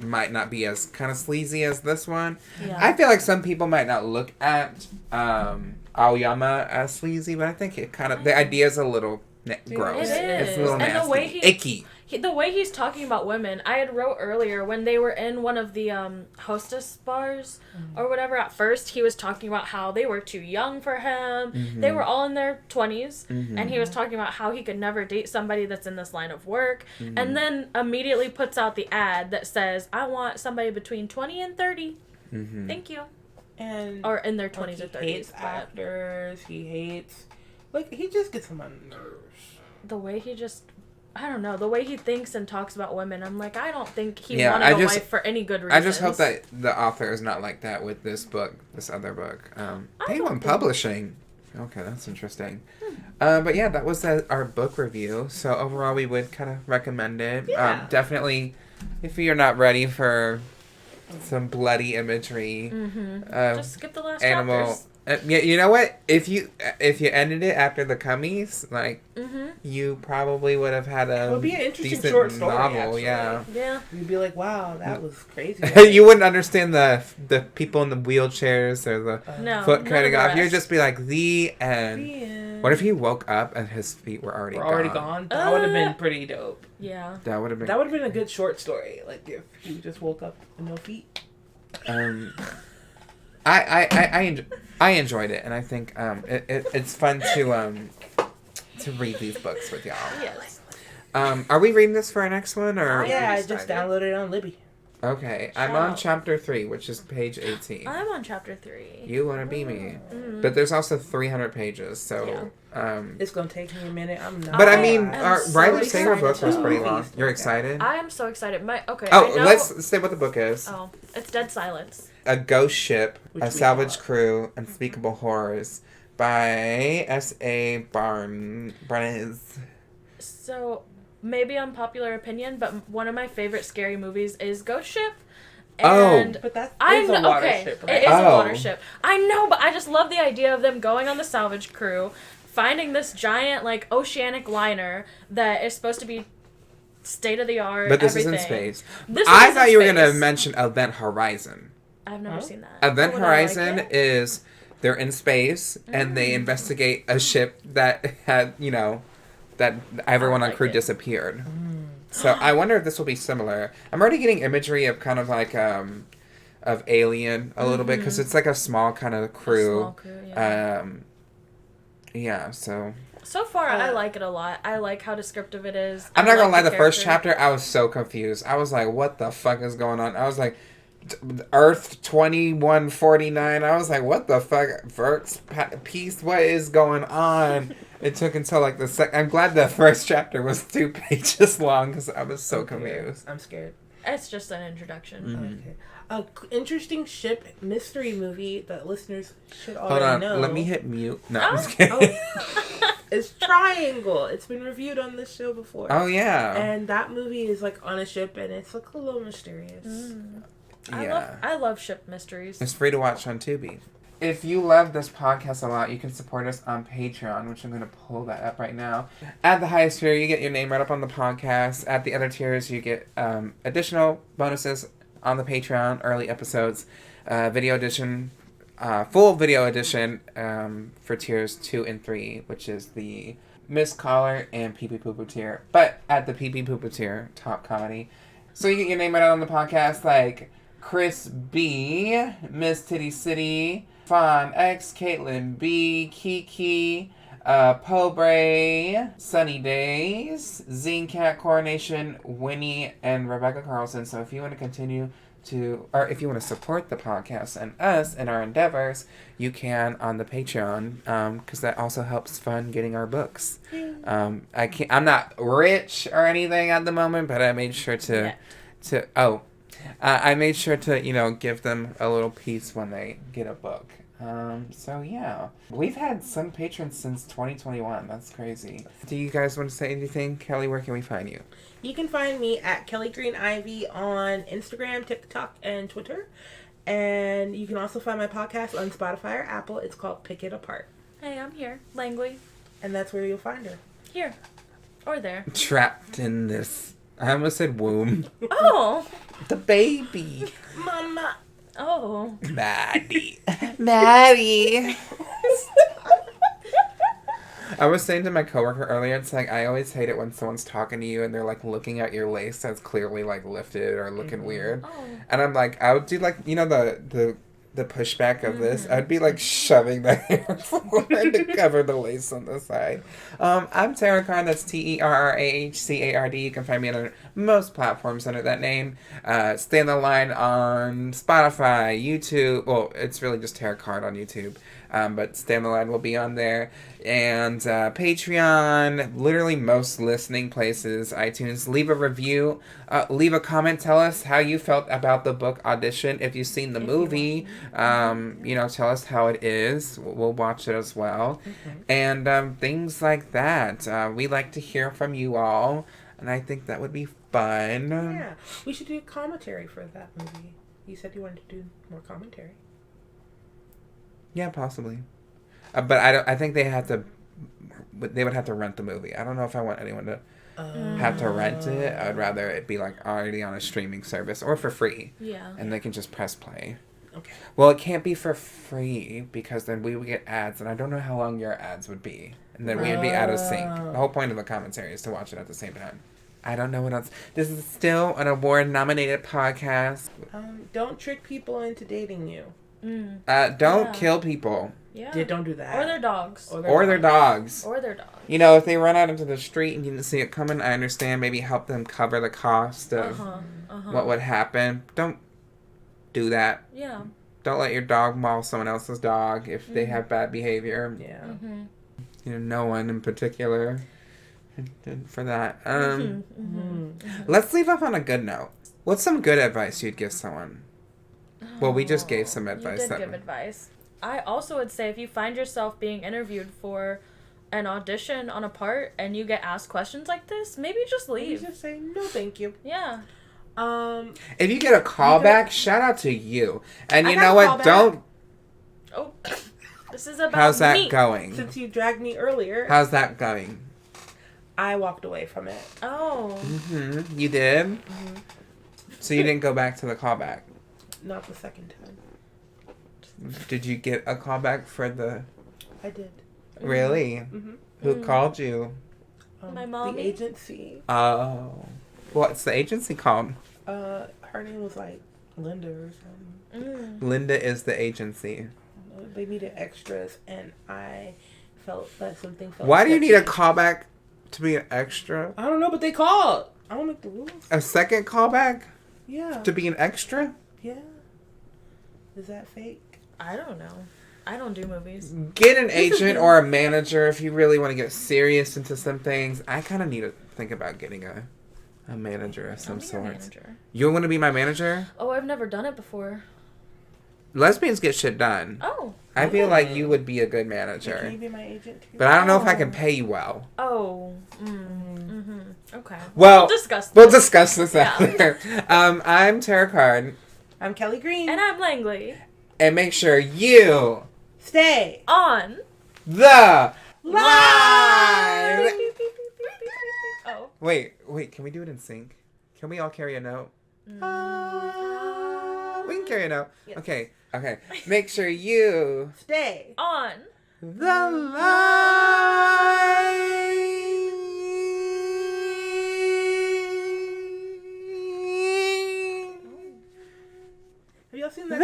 S6: might not be as kind of sleazy as this one. Yeah. I feel like some people might not look at Aoyama as sleazy, but I think it kind of, the idea is a little gross.
S8: It is.
S6: It's a little nasty.
S8: And the way
S6: icky.
S8: The way he's talking about women, I had wrote earlier when they were in one of the hostess bars or whatever. At first, he was talking about how they were too young for him. They were all in their 20s, and he was talking about how he could never date somebody that's in this line of work. And then immediately puts out the ad that says, "I want somebody between 20 and 30. Thank you."
S7: And
S8: or in their 20s or 30s.
S7: He hates actors. He hates, like, he just gets on my nerves.
S8: The way he just. I don't know, the way he thinks and talks about women, I'm like, I don't think he wanted a wife for any good reason.
S6: I just hope that the author is not like that with this book, this other book. Penguin Publishing. Okay, that's interesting. But yeah, that was our book review. So overall, we would kind of recommend it.
S7: Yeah.
S6: Definitely, if you're not ready for some bloody imagery,
S8: just skip the last chapters.
S6: Yeah, you know what? If you ended it after the cummies, like you probably would have had a
S7: it would be an interesting
S6: decent
S7: short story,
S6: novel.
S7: actually.
S6: Yeah.
S7: You'd be like, wow, that was crazy.
S6: You wouldn't understand the people in the wheelchairs or the foot cutting off. You'd just be like, the end. What if he woke up and his feet were already
S7: gone? That would have been pretty dope.
S8: Yeah.
S6: That would have been
S7: a good short story. Like if he just woke up with no feet.
S6: I enjoyed it, and I think it's fun to read these books with y'all.
S8: Yes.
S6: Are we reading this for our next one, or?
S7: Yeah, I just downloaded it on Libby.
S6: Okay, I'm on chapter 3, which is page 18.
S8: I'm on chapter 3.
S6: You want to be me, but there's also 300 pages, so
S7: it's gonna take me a minute. I'm not.
S6: But I mean,
S8: so
S6: Riley's saying her book was pretty long. You're excited?
S8: I am so excited.
S6: Let's say what the book is.
S8: Oh, it's Dead Silence.
S6: A Ghost Ship, A Salvage Crew, Unspeakable Horrors by S.A. Barnes.
S8: So, maybe unpopular opinion, but one of my favorite scary movies is Ghost Ship. And
S7: but that is a water ship, right?
S8: It is a water ship. I know, but I just love the idea of them going on the salvage crew, finding this giant, like, oceanic liner that is supposed to be state-of-the-art,
S6: But this
S8: everything.
S6: is in space.
S8: This
S6: I thought you were going to mention Event Horizon.
S8: I've never seen that.
S6: Event Horizon is they're in space and they investigate a ship that had, that everyone on crew disappeared. So I wonder if this will be similar. I'm already getting imagery of kind of like of Alien a little bit because it's like a small kind of crew.
S8: A small crew, yeah. So far, I like it a lot. I like how descriptive it is.
S6: I'm not gonna lie, the first chapter, I was so confused. I was like, what the fuck is going on? I was like, Earth 2149. I was like, what the fuck? Verk's piece? What is going on? It took until like I'm glad the first chapter was 2 pages long because I was so confused.
S7: I'm scared.
S8: It's just an introduction.
S7: Okay. Interesting ship mystery movie that listeners should already know.
S6: Let me hit mute. No, I'm just kidding.
S7: It's Triangle. It's been reviewed on this show before.
S6: Oh, yeah.
S7: And that movie is like on a ship and it's like a little mysterious.
S8: I love ship mysteries.
S6: It's free to watch on Tubi. If you love this podcast a lot, you can support us on Patreon, which I'm going to pull that up right now. At the highest tier, you get your name right up on the podcast. At the other tiers, you get additional bonuses on the Patreon, early episodes, video edition, full video edition for tiers 2 and 3, which is the Miss Caller and Pee Pee Poo Poo tier. But at the Pee Pee Poo Poo tier, top comedy. So you get your name right out on the podcast, like Chris B, Miss Titty City, Fawn X, Caitlin B, Kiki, Pobre, Sunny Days, Zine Cat, Coronation, Winnie, and Rebecca Carlson. So if you want to continue or if you want to support the podcast and us in our endeavors, you can on the Patreon, because that also helps fund getting our books. I'm not rich or anything at the moment, but I made sure I made sure to, give them a little piece when they get a book. So yeah, we've had some patrons since 2021. That's crazy. Do you guys want to say anything? Kelly, where can we find you?
S7: You can find me at Kelli Green Ivy on Instagram, TikTok, and Twitter. And you can also find my podcast on Spotify or Apple. It's called Pick It Apart.
S8: Hey, I'm here. Langley.
S7: And that's where you'll find her.
S8: Here. Or there.
S6: Trapped in this. I almost said womb.
S8: Oh.
S6: The baby.
S7: Mama.
S8: Oh.
S6: Maddie. Maddie. I was saying to my coworker earlier, it's like, I always hate it when someone's talking to you and they're like looking at your lace that's clearly like lifted or looking weird. Oh. And I'm like, I would do like, the pushback of this. I'd be like shoving the hair forward to cover the lace on the side. I'm Terrah Card. That's TerrahCard. You can find me on most platforms under that name. Stay on the line on Spotify, YouTube. Well, it's really just Terrah Card on YouTube. But Stay on the Line will be on there. And Patreon, literally most listening places, iTunes. Leave a review. Leave a comment. Tell us how you felt about the book Audition. If you've seen the movie, tell us how it is. We'll watch it as well. And things like that. We like to hear from you all. And I think that would be fun.
S7: Yeah. We should do a commentary for that movie. You said you wanted to do more commentary.
S6: Yeah, possibly. But I think they would have to rent the movie. I don't know if I want anyone to have to rent it. I'd rather it be like already on a streaming service or for free. Yeah. And they can just press play. Okay. Well, it can't be for free because then we would get ads, and I don't know how long your ads would be. And then we would be out of sync. The whole point of the commentary is to watch it at the same time. I don't know what else. This is still an award-nominated podcast.
S7: Don't trick people into dating you.
S6: Don't kill people.
S7: Yeah, don't do that.
S8: Or their dogs.
S6: Or their dogs.
S8: Or their dogs.
S6: If they run out into the street and you didn't see it coming, I understand. Maybe help them cover the cost of what would happen. Don't do that. Yeah. Don't let your dog maul someone else's dog if they have bad behavior. Yeah. No one in particular for that. Let's leave off on a good note. What's some good advice you'd give someone? Well, we just gave some advice.
S8: You did give advice. I also would say if you find yourself being interviewed for an audition on a part and you get asked questions like this, maybe just leave.
S7: Maybe just say, no, thank you.
S8: Yeah.
S6: If you get a callback, shout out to you. And you know what? Don't...
S8: Oh, this is about
S6: How's that
S8: me.
S6: going?
S7: Since you dragged me earlier.
S6: How's that going?
S7: I walked away from it.
S8: Oh.
S6: You did? So you didn't go back to the callback?
S7: Not the second time.
S6: Did you get a callback for the...
S7: I did.
S6: Really? Who called you?
S8: My mom.
S7: The agency.
S6: Oh. What's the agency called?
S7: Her name was like Linda or something.
S6: Linda is the agency.
S7: They needed extras, and I felt that something felt
S6: Why do you need a callback to be an extra?
S7: I don't know, but they called. I don't make the rules.
S6: A second callback?
S7: Yeah.
S6: To be an extra?
S7: Yeah. Is that fake?
S8: I don't know. I don't do movies.
S6: Get an agent or a manager if you really want to get serious into some things. I kind of need to think about getting a manager of some sort. You want to be my manager?
S8: Oh, I've never done it before.
S6: Lesbians get shit done.
S8: Oh.
S6: I feel like you would be a good manager.
S7: Can you be my agent too?
S6: But I don't know if I can pay you well.
S8: Oh. Mm-hmm. Okay.
S6: Well,
S8: We'll
S6: discuss this after. I'm Terrah Card.
S7: I'm Kelli Green.
S8: And I'm Langley.
S6: And make sure you
S7: stay
S8: on
S6: the line.
S8: Oh.
S6: Wait. Can we do it in sync? Can we all carry a note? We can carry a note. Yes. Okay. Make sure you
S7: stay
S8: on
S6: the line.
S7: Have y'all seen that?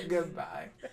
S6: Goodbye.